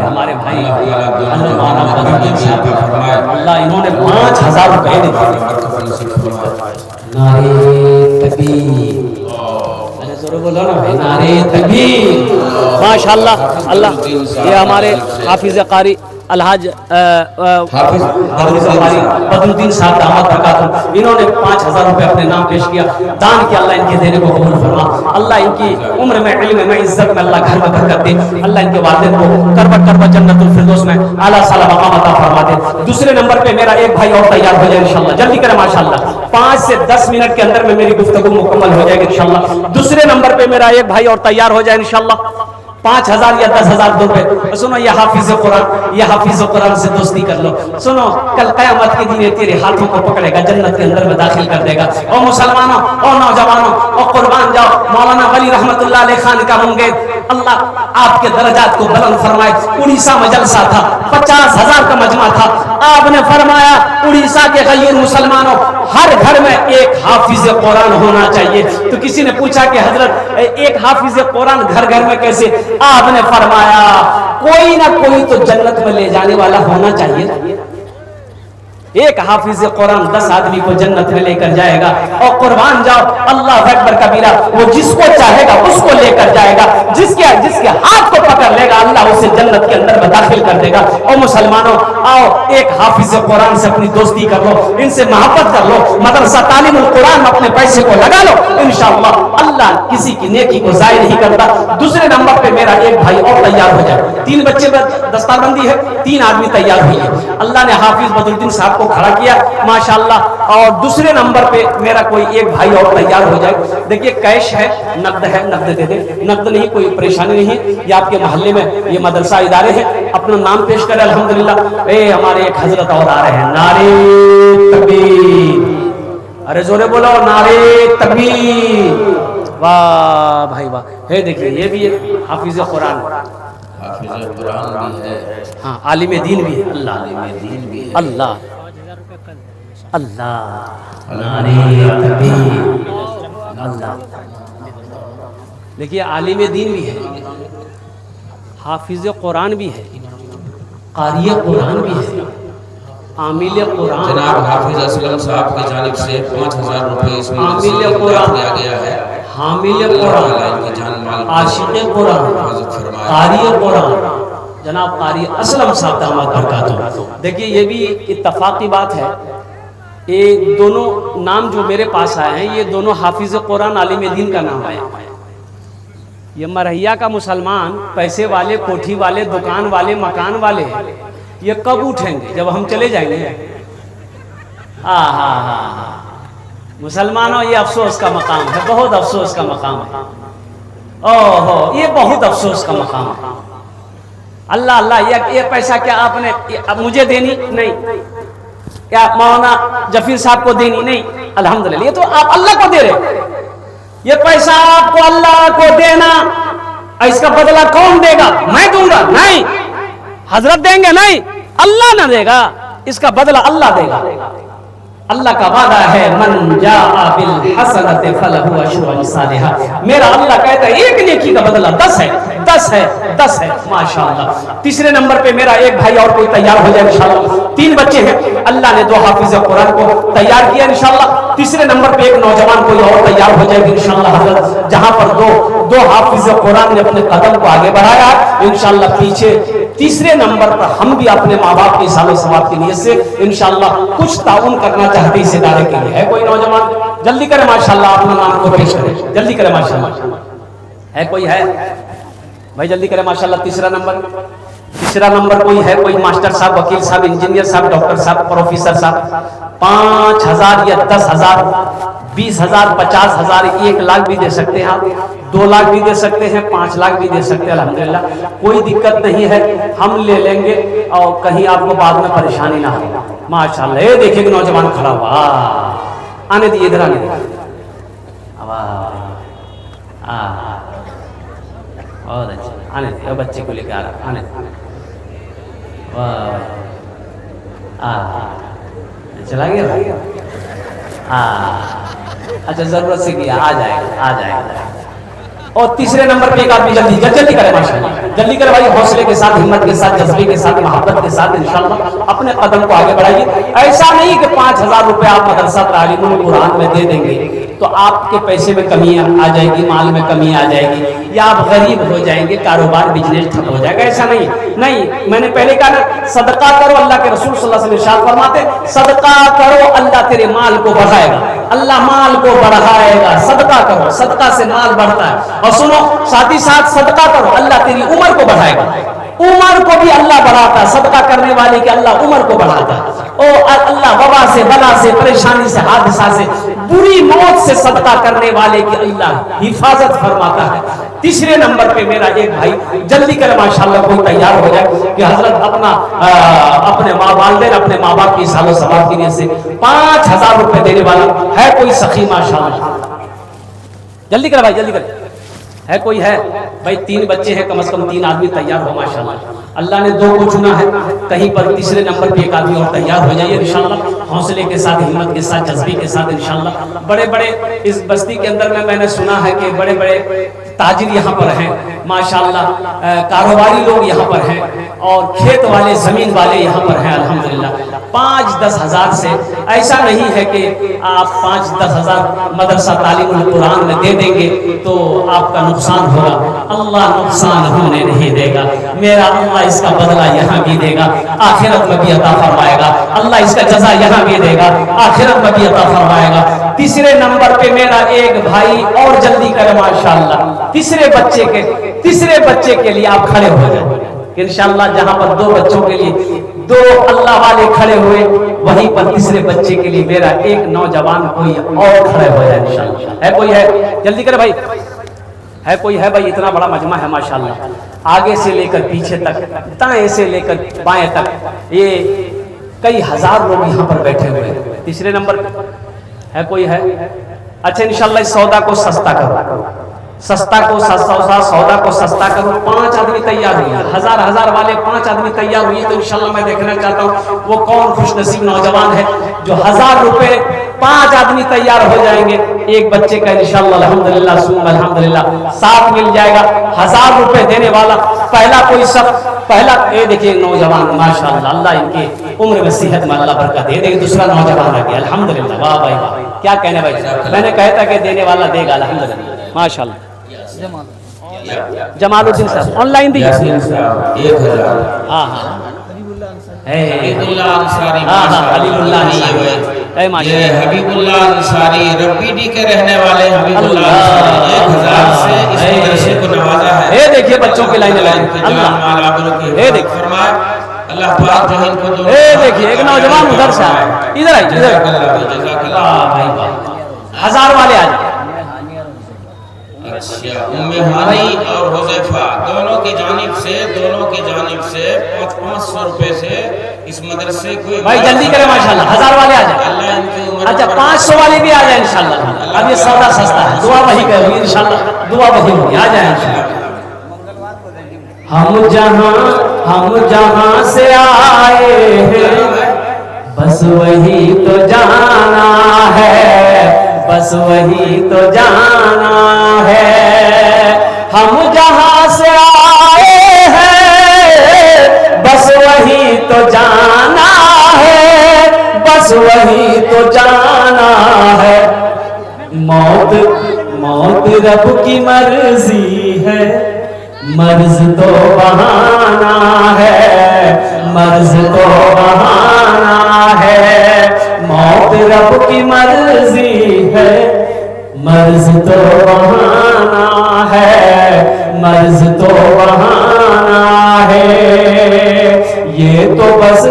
हमारे भाई अल्लाह, इन्होंने 5000 रुपए बोलो ना भाई, नारे तकबीर, माशाअल्लाह। अल्लाह ये हमारे हाफिज कारी अलहाज बदरुद्दीन साहब दामद बरकातुहू, इन्होंने 5000 रुपए अपने नाम पेश किया, दान किया। अल्लाह इनके देने को कबूल फरमा, अल्लाह इनकी उम्र में, इल्म में, इज्जत में अल्लाह घर में बरकत दे, अल्लाह इनके वालिदैन को करबत करबत जन्नतुल फिरदौस में आला साला मकाम अता फरमा दे। दूसरे नंबर पे मेरा एक भाई और तैयार हो जाए इंशाअल्लाह, जल्दी करें माशाअल्लाह, 5 से 10 मिनट के अंदर में मेरी गुफ्तगू मुकम्मल हो जाएगी इंशाअल्लाह। दूसरे नंबर पे मेरा एक भाई और तैयार हो जाए इंशाअल्लाह, 5000 या 10,000 रुपए। सुनो, ये हाफिज कुरान, ये हाफिज कुरान से दोस्ती कर लो। सुनो, कल क़यामत के दिन तेरे हाथों को पकड़ेगा, जन्नत के अंदर में दाखिल कर देगा। और मुसलमानों और नौजवानों और कुर्बान जाओ, मौलाना वली रहमतुल्लाह अलैह खान का होंगे, अल्लाह आपके दर्जात को बुलंद फरमाए। उड़ीसा में जलसा था, 50,000 का मजमा था, आपने फरमाया उड़ीसा के गैर मुसलमानों हर घर में एक हाफिज कुरान होना चाहिए। तो किसी ने पूछा कि हजरत एक हाफिज कुरान घर घर में कैसे? आपने फरमाया कोई ना कोई तो जन्नत में ले जाने वाला होना चाहिए। एक हाफिज कुरान 10 आदमी को जन्नत में लेकर जाएगा। और कुर्बान जाओ, अल्लाह अकबर कबीरा, वो जिसको चाहेगा उसको लेकर जाएगा, जिसके हाथ को पकड़ लेगा अल्लाह उसे जन्नत के अंदर में दाखिल कर देगा। और मुसलमानों आओ, एक हाफिज कुरान से अपनी दोस्ती कर लो, इनसे मोहब्बत कर लो, मदरसा तालीमुल कुरान में अपने पैसे को लगा लो, इंशाअल्लाह अल्लाह किसी की नेकी को जाया नहीं करता। दूसरे नंबर पे मेरा एक भाई और तैयार हो जाए, 3 बच्चे दस्तारबंदी है, 3 आदमी तैयार हुई है, अल्लाह ने हाफिज बदरुद्दीन साहब को खड़ा किया माशाअल्लाह। और दूसरे नंबर पे मेरा कोई एक भाई और तैयार हो जाए। देखिए कैश है, नकद है, नकद दे दे, नकद नहीं कोई परेशानी नहीं है। ये आपके मोहल्ले में ये मदरसा इदारे हैं, अपना नाम पेश करें अल्हम्दुलिल्लाह। ए हमारे एक हजरत और आ रहे हैं, नारे तकबीर, अरे जोरे बोलो नारे तकबीर, वाह भाई वाह। है देखिए ये भी हाफिज कुरान, हाफिज कुरान भी है, हाँ आलिम दीन भी है, अल्लाह आलिम दीन भी है, अल्लाह अल्लाह अल्लाह। देखिए आलिम दीन भी है, हाफिज कुरान भी है, कारी कुरान भी है, आमिल कुरान। जनाब हाफिज असलम साहब की जानिब से 5000 रुपए इसमें आमिल कुरान दिया गया है। हामिल कुरान, आशिक़ कुरान, कारी कुरान, जनाब कारी असलम साहब दामद बरकातुहू। देखिए ये भी इत्तफाकी बात है, ये दोनों नाम जो मेरे पास आए हैं ये दोनों हाफिज कुरान आलिम दीन का नाम आया। ये मरहिया का मुसलमान, पैसे वाले, कोठी वाले, दुकान वाले, मकान वाले, ये कब उठेंगे? जब हम चले जाएंगे। मुसलमानों ये अफसोस का मकाम है, बहुत अफसोस का मकाम है। ओहो ये बहुत अफसोस का मकाम है। अल्लाह अल्लाह, ये पैसा क्या आपने मुझे देनी नहीं, क्या मौलाना जफीर साहब को देनी नहीं, अल्हम्दुलिल्लाह ये तो आप अल्लाह को दे रहे। ये पैसा आपको अल्लाह को देना, इसका बदला कौन देगा? मैं दूंगा? नहीं, हजरत देंगे? नहीं, अल्लाह ना देगा, इसका बदला अल्लाह देगा। अल्लाह का वादा है, मन जाअ बिल हसनति फलहु अशरु अमसालिहा। मेरा अल्लाह कहता है एक नेकी का बदला 10 है, 10 है, 10 है। माशाअल्लाह। तीसरे नंबर पे मेरा एक भाई और कोई तैयार हो जाए इंशाअल्लाह। 3 बच्चे हैं, अल्लाह ने 2 हाफिज कुरान को तैयार किया इंशाअल्लाह। तीसरे नंबर पे एक नौजवान कोई और तैयार हो जाएगी इंशाअल्लाह हज़रत, जहां पर दो हाफिज कुरान ने अपने कदम को आगे बढ़ाया इंशाअल्लाह। पीछे तीसरे नंबर पर हम भी अपने माँ बाप की सालो सवाब की नीयत से इंशाअल्लाह कुछ ताउन करना चाहते इस इदारे के लिए। है कोई नौजवान? जल्दी करें माशाअल्लाह, अपना नाम को पेश करें, जल्दी करें माशाअल्लाह। है कोई? है भाई जल्दी करें माशाअल्लाह। तीसरा नंबर कोई है? कोई मास्टर साहब, वकील साहब, इंजीनियर साहब, डॉक्टर साहब, प्रोफेसर साहब? 5,000 या 10,000, 20,000, 50,000, 1 लाख भी दे सकते हैं आप, 2 लाख भी दे सकते हैं, 5 लाख भी दे सकते हैं। अल्हम्दुलिल्लाह कोई दिक्कत नहीं है, हम ले लेंगे और कहीं आपको बाद में परेशानी ना हो। माशाअल्लाह। ये देखिए नौजवान खड़ा हुआ, आने दिए, इधर आने दिए। बहुत अच्छा, आने दिए, बच्चे को लेकर आ रहा, आने दिए। चला गया। अच्छा जरूरत से किया, आ जाएगा। और तीसरे नंबर पे एक आदमी जल्दी करे माशाअल्लाह, जल्दी करे भाई, हौसले के साथ, हिम्मत के साथ, जज्बे के साथ, मोहब्बत के साथ इंशाअल्लाह अपने कदम को आगे बढ़ाइए। ऐसा नहीं कि 5,000 रुपए आप मदरसा तालीमुल कुरान में दे देंगे तो आपके पैसे में कमी आ जाएगी, माल में कमी आ जाएगी, या आप गरीब हो जाएंगे, कारोबार बिजनेस ठप हो जाएगा। ऐसा नहीं, मैंने पहले कहा ना, सदका करो, अल्लाह के रसूल सल्लल्लाहु अलैहि वसल्लम इरशाद फरमाते, सदका करो अल्लाह तेरे माल को बढ़ाएगा, अल्लाह माल को बढ़ाएगा। सदका करो, सदका से माल बढ़ता है। और सुनो साथ ही साथ, सदका करो अल्लाह तेरी उम्र को बढ़ाएगा, उम्र को भी अल्लाह बढ़ाता है। सदका करने वाले की अल्लाह उम्र को बढ़ाता है। ओ अल्लाह वबा से, बला से, परेशानी से, हादसा से, बुरी मौत से सदका करने वाले की अल्लाह हिफाजत फरमाता है। तीसरे नंबर पे मेरा एक भाई जल्दी करे माशाअल्लाह, कोई तैयार हो जाए कि हजरत अपने वालिदैन, अपने माँ बाप की सालो सवाब की नीयत से 5,000 रुपए देने वाला है कोई सखी माशाअल्लाह? जल्दी करे भाई, जल्दी करे। है कोई? है भाई। 3 बच्चे हैं, कम से कम 3 आदमी तैयार हो माशाअल्लाह। अल्लाह ने 2 को चुना है, कहीं पर तीसरे नंबर पे एक आदमी और तैयार हो जाइए इंशाअल्लाह, हौसले के साथ, हिम्मत के साथ, जज्बे के साथ इंशाअल्लाह। बड़े इस बस्ती के अंदर में मैंने सुना है कि बड़े ताजिर यहाँ पर हैं माशाअल्लाह, कारोबारी लोग यहाँ पर हैं और खेत वाले, जमीन वाले यहाँ पर हैं अल्हम्दुलिल्लाह। 5-10 हज़ार से ऐसा नहीं है कि आप 5-10 हज़ार मदरसा तालीमुल कुरान में दे देंगे तो आपका नुकसान होगा। अल्लाह नुकसान होने नहीं देगा। मेरा अल्लाह इसका बदला यहाँ भी देगा, आखिरत में भी अता फरमाएगा। अल्लाह इसका जजा यहाँ भी देगा, आखिरत में भी अता फरमाएगा। तीसरे नंबर पे मेरा एक भाई और जल्दी करे माशाअल्लाह, तीसरे बच्चे के लिए आप खड़े हो जाए इंशाअल्लाह। जहां पर 2 बच्चों के लिए 2 अल्लाह वाले खड़े हुए, वहीं पर तीसरे बच्चे के लिए मेरा एक नौजवान कोई और खड़े हो जाए इंशाअल्लाह। है कोई? है जल्दी करे भाई। है कोई? है भाई। इतना बड़ा मजमा है माशाअल्लाह, आगे से लेकर पीछे तक, दाएं से लेकर बाएं तक, ये कई हजार लोग यहाँ पर बैठे हुए हैं। तीसरे नंबर है कोई? है। अच्छा इंशाअल्लाह इस सौदा को सस्ता करो, सौदा को सस्ता करो। 5 आदमी तैयार हुए, हजार वाले 5 आदमी तैयार हुए, तो इंशाअल्लाह मैं देखना चाहता हूँ वो कौन खुशनसीब नौजवान है जो 1000 रुपए 5 आदमी तैयार हो जाएंगे। एक बच्चे का इंशाअल्लाह अल्हम्दुलिल्लाह सुम्मा अल्हम्दुलिल्लाह साथ मिल जाएगा। 1000 रुपए देने वाला पहला कोई शख्स, पहला ये देखिए नौजवान माशाअल्लाह, अल्लाह इनके उम्र में सेहत में अल्लाह बरकत दे देगा। दूसरा नौजवान आ गया अल्हम्दुलिल्लाह, वाह भाई वाह, क्या कहने भाई। मैंने कहता कि देने वाला देगा अल्हम्दुलिल्लाह माशाअल्लाह। जमालुद्दीन साहब ऑनलाइन दी 1000। हाँ हबीबुल्लाह अंसारी, हबीबुल्लाह ये हबीबुल्लाह अंसारी रब्बी डी के रहने वाले हबीबुल्लाह अंसारी 1000 से इस मदरसे को नवाजा है। ये देखिए बच्चों के लाइन लाइन अल्लाह, ये देखिए फरमाए अल्लाह पाक जो इनको दो। ये देखिए एक नौजवान उधर से इधर आइए, वाह भाई वाह, 1000 वाले आ जाए। अच्छा, उम्मे हानी और हुज़ैफा दोनों की जानिब से 500 रुपए से इस मदरसे को भाई जल्दी करें माशाअल्लाह, 1000 वाले आ जाए। अच्छा 500 वाले भी आ जाए इंशाअल्लाह। अब ये सौदा सस्ता है, दुआ वही करेंगे इंशाअल्लाह, दुआ वही होगी, आ जाए इंशाअल्लाह। हम जहां से आए हैं बस वही तो जाना है, बस वही तो जाना है। हम जहां से आए हैं बस वही तो जाना है, बस वही तो जाना है। मौत मौत रब की मर्जी है, मर्ज तो बहाना है, मर्ज तो बहाना है। मौत रब की मर्जी है, मर्ज तो बहाना है, मर्ज तो बहाना है। ये तो बस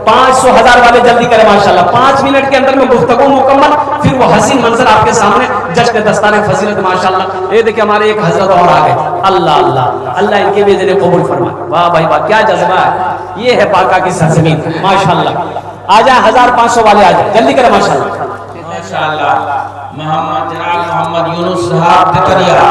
500,000 वाले जल्दी करें माशाल्लाह। 5 मिनट के अंदर में गुफ्तगू मुकम्मल, फिर वो हसीन मंजर आपके सामने जश्न दस्ताने फजीलत माशाल्लाह। ये देखिए हमारे एक हजरत और आ गए। अल्लाह अल्लाह अल्लाह इनके भी दिल कबूल फरमाए। वाह भाई वाह, क्या जज्बा है। ये है पाका की सरजमीन माशाल्लाह। आ जाए 1500 वाले आ जाए, जल्दी करें माशाल्लाह। माशाल्लाह। मोहम्मद जनाब मोहम्मद यूनुस साहब तितरिया,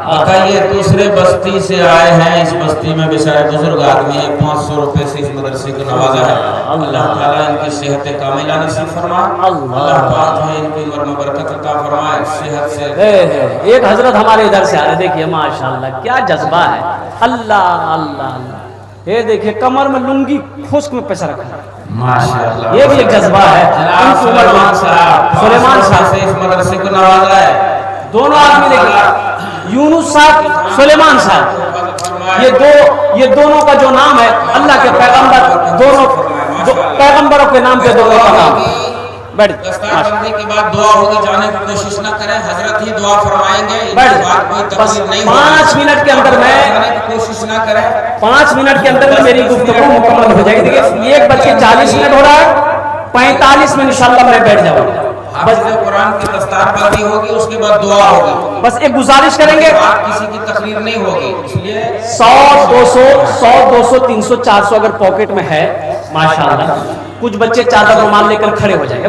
बताइए दूसरे बस्ती से आए हैं। इस बस्ती में बेचारे बुजुर्ग आदमी है, 500 रुपए से इस मदरसे को नवाजा है। अल्लाह ताला इनकी सेहत कामिला नसीब फरमाए। अल्लाह पाक है इनकी उम्र में बरकत अता फरमाए, सेहत से। एक हजरत हमारे इधर से आ रहे, देखिए माशाल्लाह क्या जज्बा है। अल्लाह अल्लाह अल्लाह। ये देखिए कमर में लुंगी खुश्क में पैसा रखा है माशाल्लाह। ये भी एक जज्बा है। सुलेमान साहब, सुलेमान साहब से इस मदरसे को नवाजा है। दोनों आदमी देखिए, यूनुस साहब, सुलेमान साहब, ये दोनों का जो नाम है अल्लाह के पैगंबर, दोनों पैगंबरों के नाम पे दोनों का नाम। बैठ दस्तारबंदी के बाद दुआ होगी, जाने की कोशिश न करें, हजरत ही दुआ फरमाएंगे। बस 5 मिनट के अंदर में कोशिश न करें, 5 मिनट के अंदर में मेरी गुफ्तगू मुकम्मल हो जाएगी। देखिए 1 बज के 40 मिनट हो रहा है, 45 में इंशाल्लाह मैं बैठ जाऊंगा। बस कुरान की दस्तारबंदी होगी, उसके बाद दुआ होगी। बस एक गुजारिश करेंगे, किसी की तकलीफ नहीं होगी, इसलिए 100 200 300 400 अगर पॉकेट में है माशाल्लाह। कुछ बच्चे चादर रुमाल लेकर खड़े हो जाएंगे।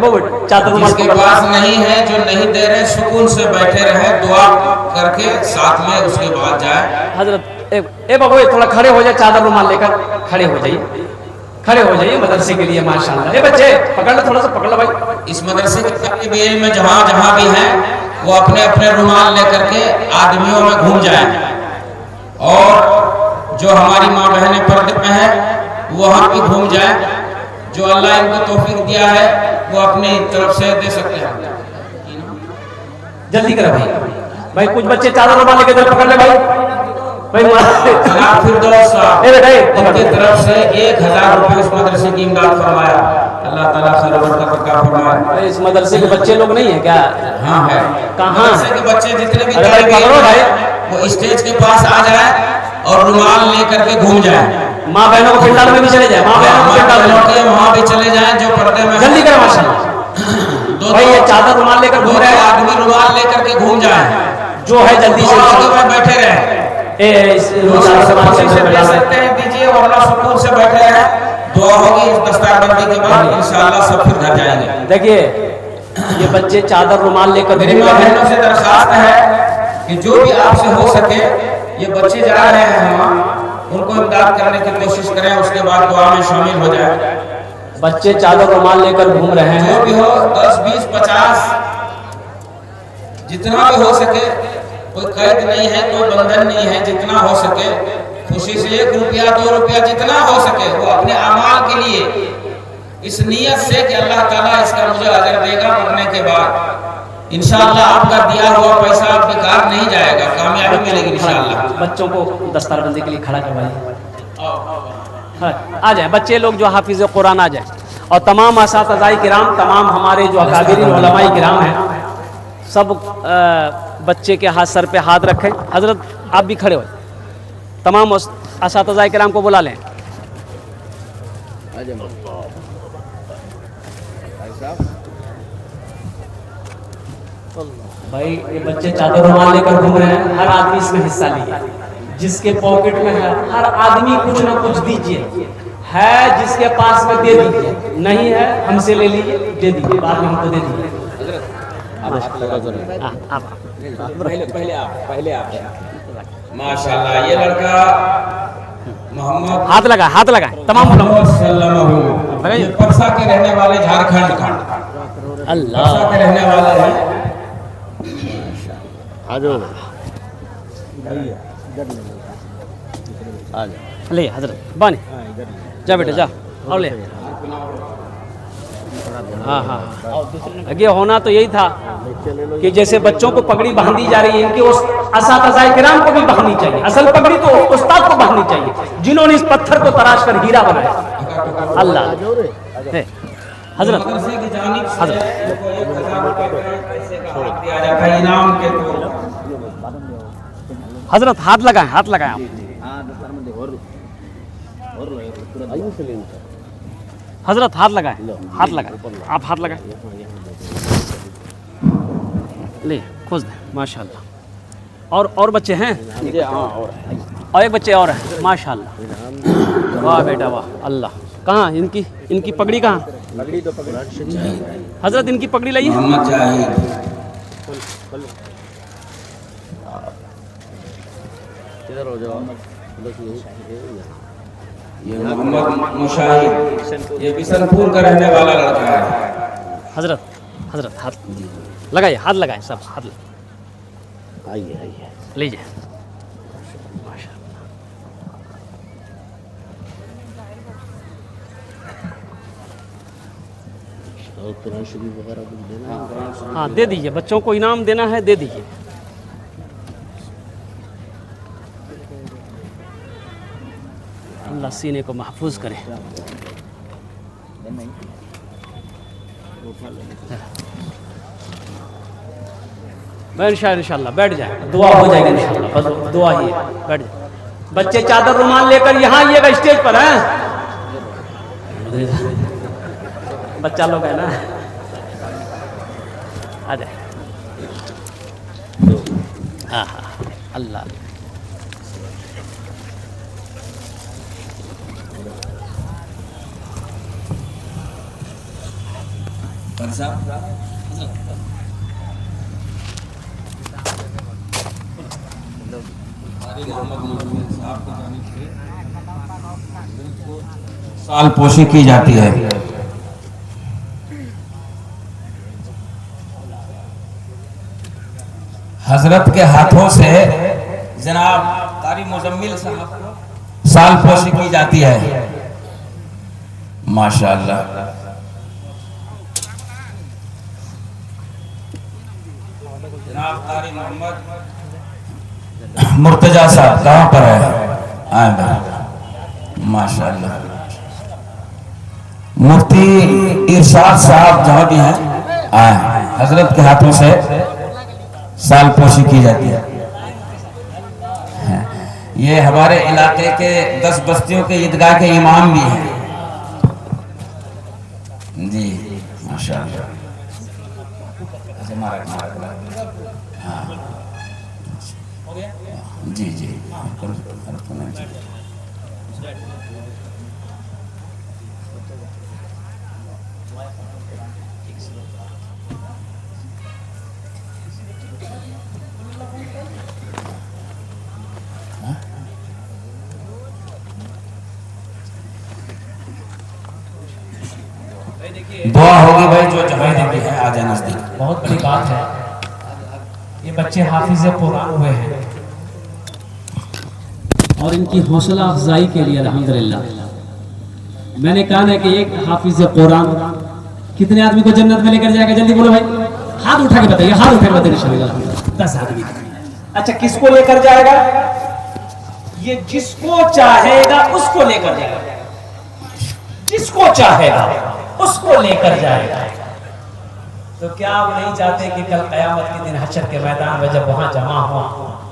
चादर रुमाल जिसके पास नहीं है, जो नहीं दे रहे, सुकून से बैठे रहे, दुआ करके साथ में उसके बाद जाए। हजरत ए बाबू थोड़ा खड़े हो जाए, चादर रुमाल लेकर खड़े हो जाइए, खड़े हो जाइए मदरसे के लिए माशाल्लाह। ए बच्चे पकड़ लो, थोड़ा सा पकड़ लो भाई। इस मदरसे के तालिब इल्म में जहाँ जहाँ भी हैं, वो अपने अपने रुमाल लेकर के आदमियों में घूम जाए, और जो हमारी माँ बहनें पर्दे में हैं वहाँ भी घूम जाए। जो अल्लाह इनको तौफीक दिया है वो अपनी तरफ से दे सकते हैं। जल्दी करो भाई। भाई कुछ बच्चे चादर रुमाल लेके इधर पकड़ ले भाई। जनाब फिरदौस साहब इनकी तरफ से 1000 रुपए इस मदरसे की इमदाद फरमाया। अल्लाह ताला खैर बरकत अता फरमाए। इस मदरसे के बच्चे लोग नहीं है क्या? हाँ है। कहाँ मदरसे के बच्चे जितने भी पकड़ो भाई, वो स्टेज के पास आ जाए और रुमाल लेकर के घूम जाए। माँ बहनों को पिंडाल में भी चले जाए, माँ बहनों को पिंडाल में वहाँ भी चले जाए जो पर्दे में। जल्दी करो माशाल्लाह। भाई ये चादर रुमाल लेकर घूम रहे हैं, आदमी रुमाल लेकर के घूम जाए, जो है जल्दी से बैठे रहे। दीजिए वरना सुकून से बैठे रहे, दुआ होगी इस दस्तारबंदी के बाद, इंशाअल्लाह सब फिर घर जाएंगे। देखिए ये बच्चे चादर रुमाल लेकर मेरी माँ बहनों से दरखास्त है कि जो भी आपसे हो सके, ये बच्चे जा रहे हैं वहाँ, उनको इमदाद करने की कोशिश करें, उसके बाद दुआ में शामिल हो जाए। बच्चे चादर रुमाल लेकर घूम रहे हैं, जो भी हो 10 20 50 जितना भी हो सके, कोई कैद नहीं है, कोई बंधन नहीं है, जितना हो सके खुशी से 1 रुपया 2 रुपया जितना हो सके वो अपने अमाल के लिए, इस नीयत से कि अल्लाह ताला इसका मुझे अजर देगा मरने के बाद। इंशाअल्लाह आपका दिया हुआ पैसा बेकार नहीं जाएगा, कामयाबी मिलेगी इंशाअल्लाह। बच्चों को दस्तारबंदी के लिए खड़ा करवाइए। आ जाए बच्चे लोग जो हाफिज कुरान आ जाए, और तमाम असातिज़ाए किराम, तमाम हमारे जो अकाबिरीन उलमाए किराम हैं, सब बच्चे के हाथ सर पे हाथ रखें। हजरत आप भी खड़े हो, तमाम असातिज़ाए किराम को बुला लें। भाई ये बच्चे चादर रुमाल लेकर घूम रहे हैं, हर आदमी इसमें हिस्सा लीजिए। जिसके पॉकेट में है हर आदमी कुछ ना कुछ दीजिए, है जिसके पास में दे दीजिए, नहीं है हमसे ले लीजिए, दे दीजिए, बाद में हमको दे दीजिए। पहले आप माशाल्लाह। ये लड़का मोहम्मद हाथ लगा तमाम ये परसा के रहने वाले, झारखंड का अल्लाह परसा के रहने वाले हैं। ले हजरत बानी जा बेटा जा और ले। हाँ हाँ आगे होना तो यही था कि जैसे बच्चों को पगड़ी बांधी जा रही है, इनके उस असातिज़ाए किराम को भी बांधनी चाहिए। असल पगड़ी तो उस्ताद को बांधनी चाहिए जिन्होंने इस पत्थर को तराश कर हीरा बनाया। अल्लाह हजरत मदरसे की जानिब से हजरत इनको 1000 रुपए का पैसे का हक दिया जाता है इनाम के तौर पर। हजरत हाथ लगाएं आप। हजरत हाथ लगाएं आप हाथ लगाएं। ले खोज दे माशाल्लाह। और बच्चे हैं? और एक बच्चे और हैं माशाल्लाह। वाह बेटा वाह। अल्लाह कहाँ इनकी पगड़ी कहाँ? हजरत इनकी पगड़ी लाइए। मोहम्मद जाहिद, ये मोहम्मद मुशाहिद, ये बिशनपुर का रहने वाला लड़का है। हजरत हाथ लगाए सब हाथ आइए लीजिए माशाल्लाह। कुरान शरीफ वगैरह कुछ देना है? हाँ दे दीजिए, बच्चों को इनाम देना है, दे दीजिए। अल्लाह सीने को महफूज करे। इंशाल्लाह बैठ जाए, दुआ हो जाएगी इंशाल्लाह। बस दुआ ही है, बैठ जाए। बच्चे चादर रुमाल लेकर यहाँ आइएगा स्टेज पर हैं। बच्चा लोग है ना, आ जाए। हाँ अल्लाह साल पोशी की जाती है। हजरत के हाथों से जनाब कारी मुजम्मिल साहब को साल पोशी की जाती है माशाअल्लाह। जनाब कारी मोहम्मद मुर्तजा साहब कहाँ पर है? आए माशाअल्लाह। मुफ्ती इरशाद साहब जहाँ भी हैं आए। हजरत के हाथों से साल पोशी की जाती है। ये हमारे इलाके के 10 बस्तियों के ईदगाह के इमाम भी हैं जी माशाअल्लाह। हाँ जी जी दुआ होगी भाई जो जगह देती है आ जाना नजदीक। बहुत बड़ी बात है, ये बच्चे हाफिज कुरान हुए हैं और इनकी हौसला अफजाई के लिए अल्हम्दुलिल्लाह। मैंने कहा ना कि एक हाफिज कुरान कितने आदमी को जन्नत में लेकर जाएगा? जल्दी बोलो भाई, हाथ उठा के बताइए, हाथ उठा के बताइए। 10 आदमी। अच्छा किसको लेकर जाएगा? ये जिसको चाहेगा उसको लेकर जाएगा, जिसको चाहेगा उसको लेकर जाएगा। तो क्या आप नहीं चाहते कि कल कयामत के दिन हशर के मैदान में जब वहां जमा हो,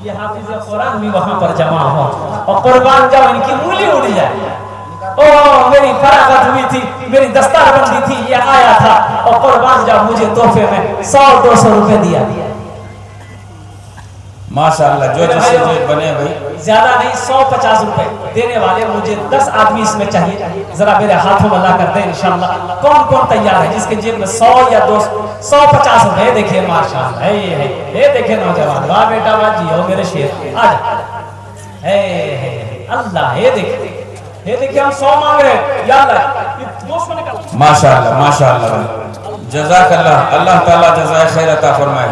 ये हाफिज कुरान भी वहां पर जमा हो और कुर्बान जाओ इनकी मूली उड़ जाए। ओ मेरी फरागत हुई थी, मेरी दस्तारबंदी थी, ये आया था और कुर्बान जाओ मुझे तोहफे में 100-200 रुपए दिया। माशाअल्लाह जो जैसे जो बने भाई, ज्यादा नहीं 100-50 रुपए देने वाले मुझे 10 आदमी इसमें चाहिए। जरा मेरे हाथों में ला कर दे इंशाल्लाह। कौन कौन तैयार है जिसके जेब में 100 या 200 150 रुपए? देखिए माशाल्लाह, ये देखिए नौजवान, वाह बेटा वाह जी हो मेरे शेर, आज अल्लाह ये देखिए ये देखिए हम 100 मांग रहे हैं, या अल्लाह ये दोस्त को निकाल। माशाअल्लाह माशाअल्लाह, जज़ाकल्लाह, अल्लाह ताला जज़ाए खैर अता फरमाए।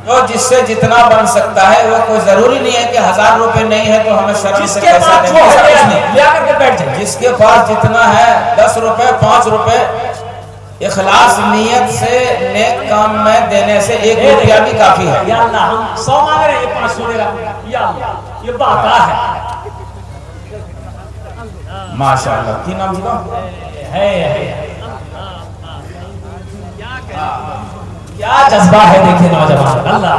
तो जिससे जितना बन सकता है, वो कोई जरूरी नहीं है कि 1000 रुपए नहीं है तो हमें शर्म से जिसके पैसा पास नहीं जो ऐसा कुछ है नहीं। लिया करके बैठ जाए। जिसके पास जितना है 10 रुपए 5 रुपए इखलास नियत से नेक काम में देने से 1 रुपया भी काफी है। या अल्लाह हम 100 मांग रहे हैं, ये 500 दे रहा, या अल्लाह ये बाता है। माशाअल्लाह, की नाम जी का है क्या जज्बा है, देखिए नौजवान। अल्लाह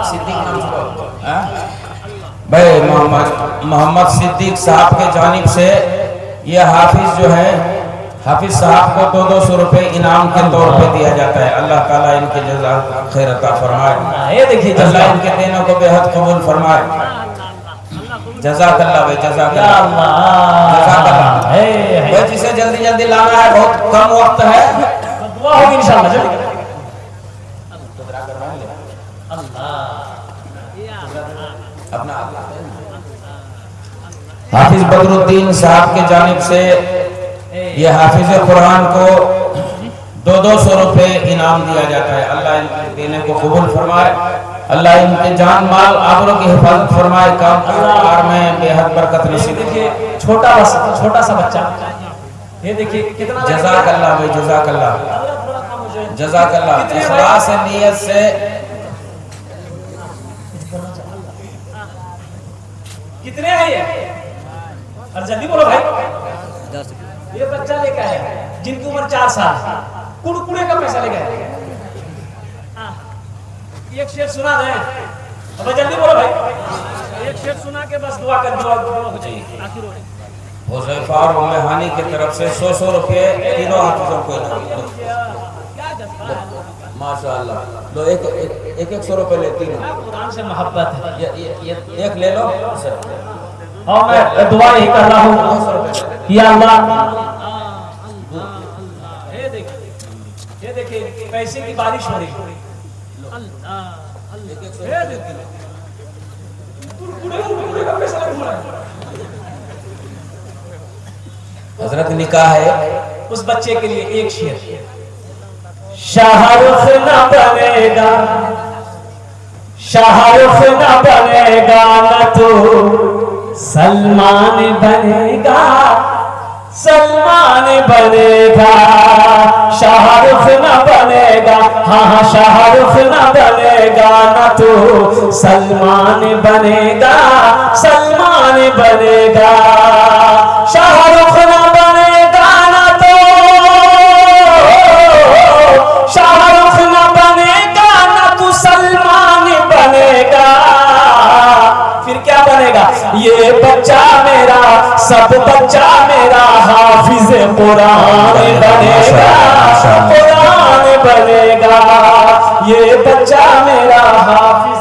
सिद्दीक नाम जी का भाई मोहम्मद सिद्दीक साहब के जानिब से ये हाफिज जो है, हाफिज साहब को 200 रुपए इनाम के तौर पे दिया जाता है। अल्लाह ताला इनके जज़ा खैर अता फरमाए। ये देखिए अल्लाह इनके देनों को बेहद कबूल फरमाए। जज़ाकल्लाह भाई, जज़ाकल्लाह जज़ाकल्लाह। भाई जिसे जल्दी जल्दी लाना है, बहुत कम वक्त है, दुआ होगी इंशाअल्लाह। जल्दी अपना हाफिज बदरुद्दीन साहब के जानिब से ये हाफिज कुरान को 200 रुपए इनाम दिया जाता है। अल्लाह इनके देने को कबूल फरमाए, अल्लाह इनके जान माल आबरू की हिफाजत फरमाए, कारोबार में बेहद बरकत नसीब। देखिए छोटा सा बच्चा, ये देखिए कितना जज़ाकल्लाह भाई, जज़ाकल्लाह जज़ाकल्लाह। इखलास नियत से कितने हैं ये? और जल्दी बोलो भाई। ये बच्चा लेकर आया जिनकी उम्र 4 साल, कुड़कुड़े का पैसा लेकर आया। एक शेर सुना दे, अब जल्दी बोलो भाई। एक शेर सुना के बस दुआ कर, दुआ हो जाएगी। हुज़ैफा और उम्मे हानी की तरफ से 100 रुपए तीनों हाफिजों को इनाम। माशाअल्लाह, लो एक 100 रुपए लेती हूँ। कुरान से मोहब्बत है। ये एक ले लो। और मैं दुआ यही कर रहा हूँ, या अल्लाह ये देखिए पैसे की बारिश हो रही है। हजरत निकाह है, उस बच्चे के लिए एक शेर। शाहरुख न बनेगा, शाहरुख न बनेगा, न तो सलमान बनेगा, सलमान बनेगा। शाहरुख न बनेगा, हाँ शाहरुख न बनेगा, न तो सलमान बनेगा, सलमान बनेगा। शाहरुख न बनेगा, न तो शाहरुख न बनेगा, न तू सलमान बनेगा। फिर क्या बनेगा? ये बच्चा मेरा, सब बच्चा मेरा हाफिज कुरान बनेगा, कुरान बनेगा। ये बच्चा मेरा हाफिज।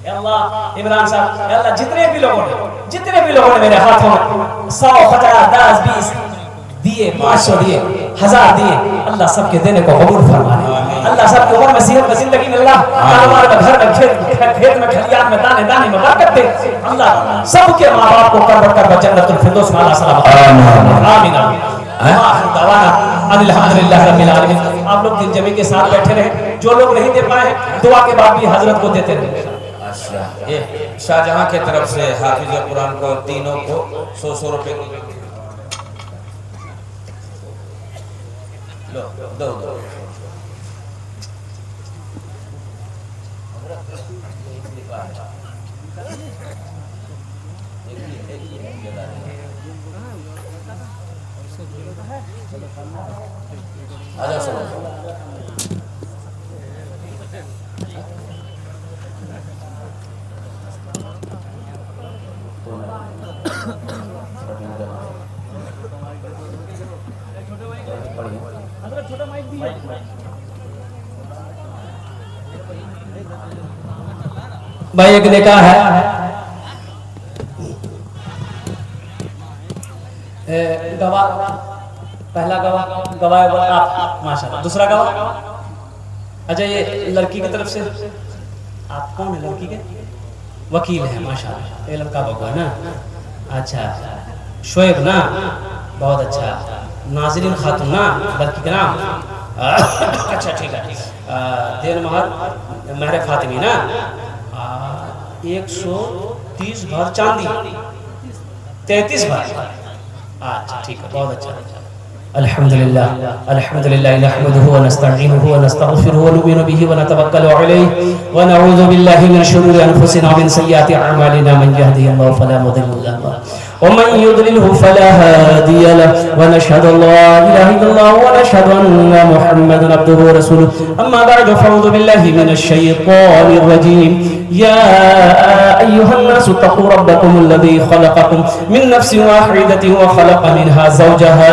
अल्लाह इमरान साहब, अल्लाह जितने भी लोगों ने मेरे हाथों में 100, 50, 10, 20 दिए, 500 दिए, 1000 दिए, अल्लाह सबके देने को कबूल फरमाए। अल्लाह सबकी उम्र में, सेहत में, जिंदगी में, अल्लाह कारोबार में, घर में, खेत में, खलियान में, दाने दाने में बरकत दे। अल्लाह सबके माँ बाप को कर जन्नतुल फिरदौस में अल्लाह सलामत। आमीन अल्हम्दुलिल्लाह रब्बिल आलमीन। आप लोग दिन जमी के साथ बैठे रहे, जो लोग नहीं दे पाए दुआ के बाद भी हजरत को देते रहे। ये शाहजहां के तरफ से हाफिज कुरान को तीनों को 100 रुपए की लो, दो। आजा सब भाई एक निकाह है, गवाह, पहला गवाह आप माशाल्लाह, दूसरा गवाह। अच्छा ये लड़की की तरफ से, आप कौन है लड़की के? वकील है माशाल्लाह, इल्म का बगवा ना। अच्छा शोएब ना, बहुत अच्छा। नाजरीन खातून ना, लड़की का नाम अच्छा ठीक है। देर महर महर फातिमी ना, 130 भर चांदी, 33 भर। अच्छा ठीक है, बहुत अच्छा। अल्हम्दुलिल्लाह अल्हम्दुलिल्लाह नहमदुहु व नस्तईनुहु व नस्तगफिरुहु व नु'मिनु बिही व नतवक्कलु अलैहि व नऊज़ु बिल्लाहि मिन शुरूरि अनफुसिना व मिन सय्यिआति अअमालिना मन यहदिहिल्लाहु फला मुदिल्ल लहु व मन युद्लिलहु फला हादिय लहु व नशहदु अन ला इलाहा इल्लल्लाह व नशहदु अन्न मुहम्मदन अब्दुहु व रसूलुहु। अम्मा बअद फअऊज़ु बिल्लाहि मिनश शैतानिर रजीम। या अय्युहन्नासु तक़ू रब्बकुमुल्लज़ी ख़लक़कुम मिन नफ्सिन वाहिदतिन व ख़लक़ मिनहा ज़ौजहा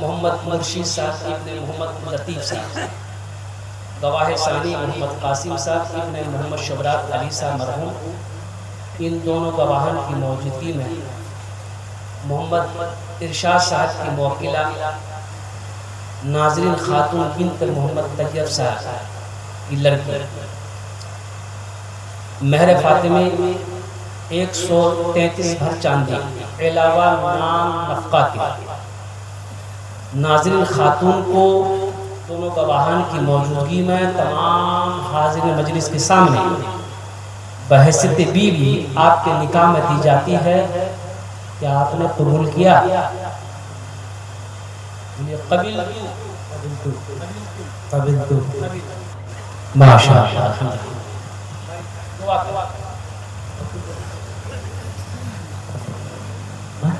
मोहम्मद मुर्शीद साहब इब्ने मोहम्मद लतीफ़ साहब, गवाह सानी मोहम्मद कासिम साहब इब्ने मोहम्मद शबरात अली साहब मरहूम। इन दोनों गवाहन की मौजूदगी में मोहम्मद इरशाद साहब की मौकिला नाजरीन खातून बिन्त मोहम्मद तैयब साहब की लड़की महर फातिमी 133 भर चांदी अलावा नाम नफ़क़ा के नाज़रीन खातून को दोनों गवाहान की मौजूदगी में तमाम हाज़िर मजलिस के सामने बहैसियत बीवी आपके निकाह में दी जाती है। क्या आपने कबूल किया? कबिलतु माशाअल्लाह।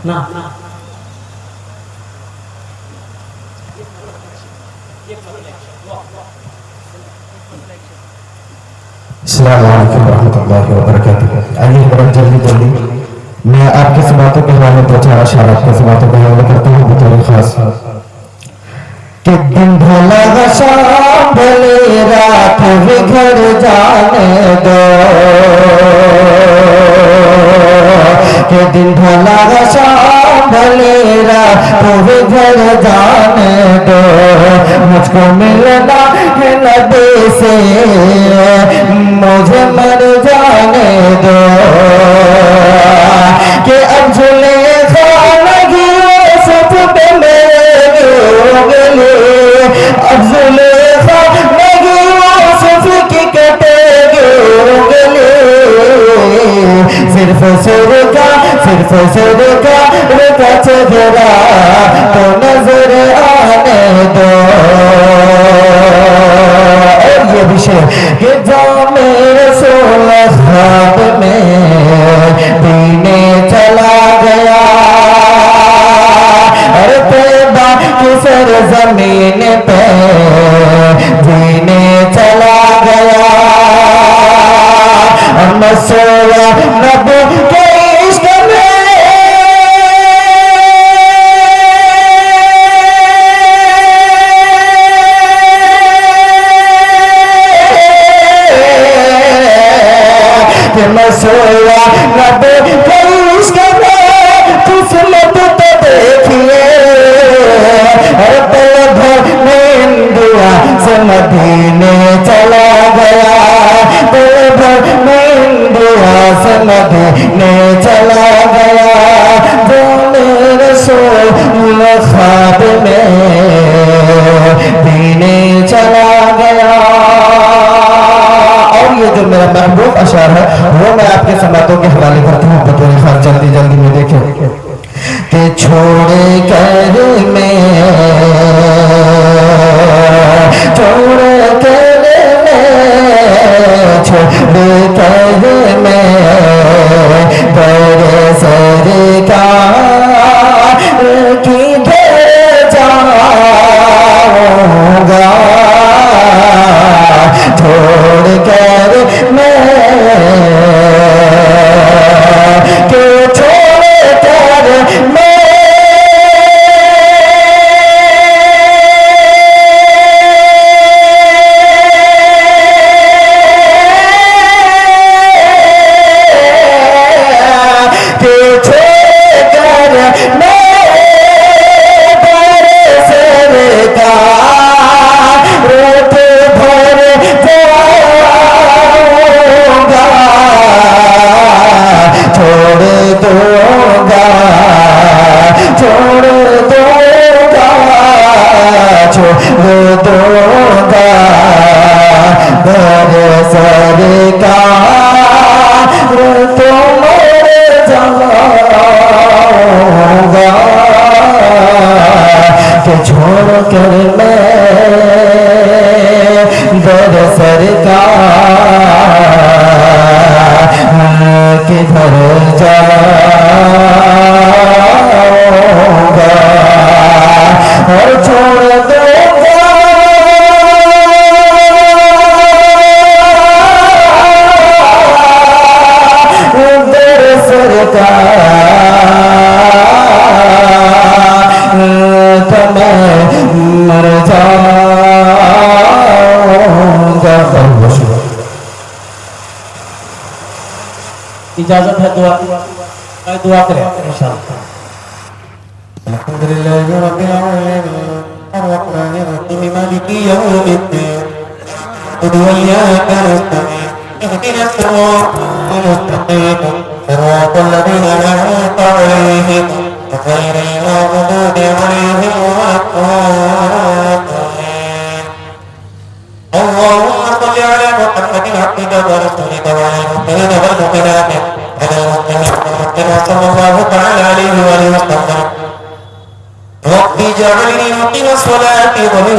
ना अस्सलामु अलैकुम रहमतुल्लाहि व बरकातुहू। आइए बड़ा जल्दी मैं आपकी से बातों के हवाले दो चार अशआर आपकी से बातों का हवाला करता हूँ बतौर खास। कि दिन भला शाम भले रात बिखर जाने दो, कि दिन भला शाम भले रात बिखर जाने दो, मुझको मिलना है नबी से मुझे मर जाने दो। कि अब जुलेखा लगी सब पे मेरे गले, अब जुलेखा लगी सब की कटेगी गले, सिर्फ सुर का रुका चेहरा तो नजर आने दो। और ये विषय कि जो मेरे सोलह ख्वाब में पीने चला गया, अरे तैबा की सरज़मीन पे जीने चला गया, मैं सोया नबी के इश्क में, मैं सोया नबी के इश्क में, किस्मत तो देखिए हर पल भर में दुआ से मदीने चला गया, पल भर में दुआ से मदीने चला गया, जो मेरे सोल ख्वाब में दीने चला गया। और ये जो मेरा महबूब अशार है वो मैं आपके समातों के हवाले करता हूँ बतौर खास जल्दी जल्दी में देखें कि छोड़ कर मैं बड़े सरकार किधर जाऊंगा छोड़ कर मैं के छोड़ कर मैं छोड़ कर मैं दर सरकार किधर जाऊंगा और छोड़ दूंगा दर सरकार मर जाऊंगा। इजाजत है दुआ दुआ करें इंशाअल्लाह। अल्हम्दुलिल्लाह रब्बिल आलमीन अर्रहमानिर रहीम मालिकी यौमिद्दीन इय्याका नस्तईन इहदिनास सिरातल मुस्तकीम सिरातल लज़ीना अन'अमता अलैहिम गhayril maghdubi अलैहिम वलद्दालीन। अल्लाहुम्मा सल्लि अला मुहम्मदिन अब्दिका व रसूलिका व अलल मुमिनीना वल मुमिनात सल्लल्लाहु तआला अलैहि व सल्लम। रब्बी जअलनी मुक़ीमा स्वलाति व मिन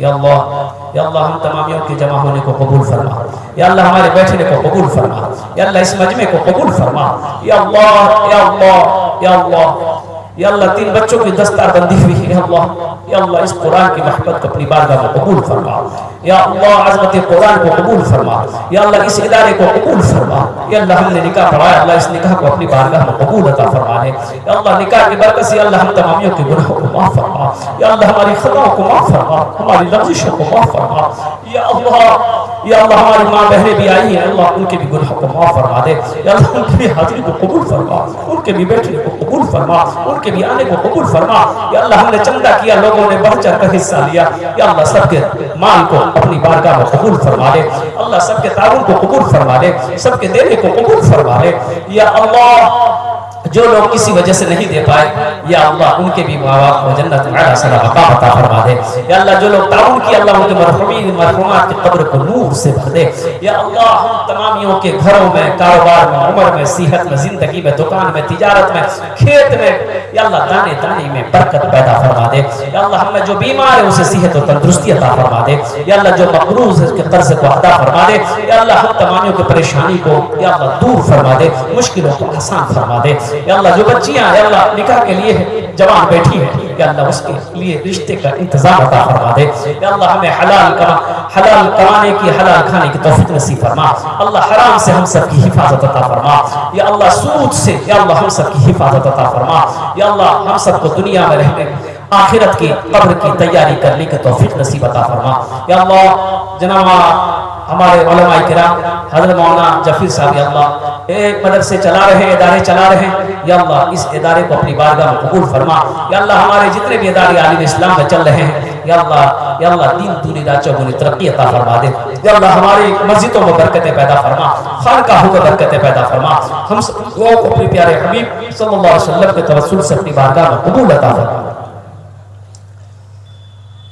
या अल्लाह हम तमामियों के जमा होने को कबूल फरमा, या अल्लाह हमारे बैठने को कबूल फरमा, या अल्लाह इस मजमे को कबूल फरमा, या अल्लाह या अल्लाह या अल्लाह या अल्लाह। 3 बच्चों की दस्तारबंदी हुई है अल्लाह, या अल्लाह इस कुरान की महबत को अपनी बारगाह में कबूल फरमा, या अल्लाह अज़मत कुरान को कबूल फरमा, या अल्लाह इस इदारे को कबूल फरमा, या अल्लाह हमने निकाह पढ़ाया अल्लाह इस निकाह को अपनी बारगाह में कबूल अता फरमा दे, या अल्लाह निकाह की बरकत से अल्लाह हम तमामियों के गुनाहों को माफ़ फरमा, या अल्लाह हमारी खताओं को माफ़ फरमा, हमारी लग़ज़िशों को माफ़ फरमा, या अल्लाह हमारी माँ बहनें भी आई हैं अल्लाह उनके भी गुनाहों को माफ़ फरमा दे, या अल्लाह उनकी भी हाज़िरी को कबूल फरमा, उनके भी बैठने को कबूल फरमा, उनके भी आने को कबूल फरमा, या अल्लाह हमने चंदा किया लोगों ने बढ़ चढ़ कर हिस्सा लिया, या अल्लाह सबके माल को अपनी बारगाह में कबूल फरमा दे, अल्लाह सबके ताउन को कबूल फरमा दे, सबके देने को कबूल फरमा दे, या अल्लाह जो लोग किसी वजह से नहीं दे पाए या अल्लाह उनके भी माँ बाप को जन्नत आला सलाम अता फरमा दे, या अल्लाह जो लोग ताउन की अल्लाह उनके मरहुमीन मरहुमात की कब्र को नूर से भर दे, या अल्लाह हम तमामियों के घरों में, कारोबार में, उम्र में, सेहत में, जिंदगी में, दुकान में, तिजारत में, खेत में, या अल्लाह दाने दाने में बरकत पैदा फरमा दे, या अल्लाह हमें जो बीमार है उसे सेहत और तंदुरुस्ती अता फरमा दे, या अल्लाह जो मक़रूज़ है उसके कर्ज को अदा फरमा दे, या अल्लाह हम तमामियों की परेशानी को या अल्लाह दूर फरमा दे, मुश्किलों को आसान फरमा दे, या अल्लाह जो बच्चियां या अल्लाह निकाह के लिए जवान बैठी है या अल्लाह उसके लिए रिश्ते का इंतजाम अता फरमा दे, या अल्लाह हमें हलाल कमाने की, हलाल खाने की तौफीक नसीब फरमा, अल्लाह हराम से हम सब की हिफाजत अता फरमा, या अल्लाह सूद से या अल्लाह हम सब की हिफाजत अता फरमा, या अल्लाह हम सबको दुनिया में रहने आखिरत की कब्र की तैयारी करने की तौफीक नसीब अता फरमा। या अल्लाह जनाब हमारे उलमा किराम हज़रत मौलाना जफीर साहब या अल्लाह एक मदरसे चला रहे हैं, इदारे चला रहे हैं, या अल्लाह इस इदारे को अपनी बारगाह में कबूल फरमा। या अल्लाह हमारे जितने भी इदारे आलिम इस्लाम में चल रहे हैं, या अल्लाह दीन दूनी रात चौगुनी तरक्की अता फरमा दे। या अल्लाह हमारी मस्जिदों में बरकतें पैदा फरमा, खानकाहों में बरकतें पैदा फरमा। हम सब को अपने प्यारे हबीब सल्लल्लाहु अलैहि वसल्लम के तवस्सुल से अपनी बारगाह में कबूल अता फरमा।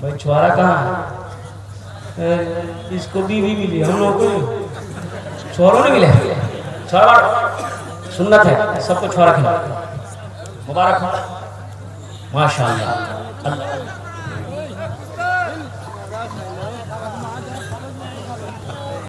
भाई छुआरा कहाँ है? इसको बीवी मिली, हम लोग को छोरों ने मिले। छोरा सुन्नत है, सबको छोरा खिला। मुबारक हो, माशाअल्लाह।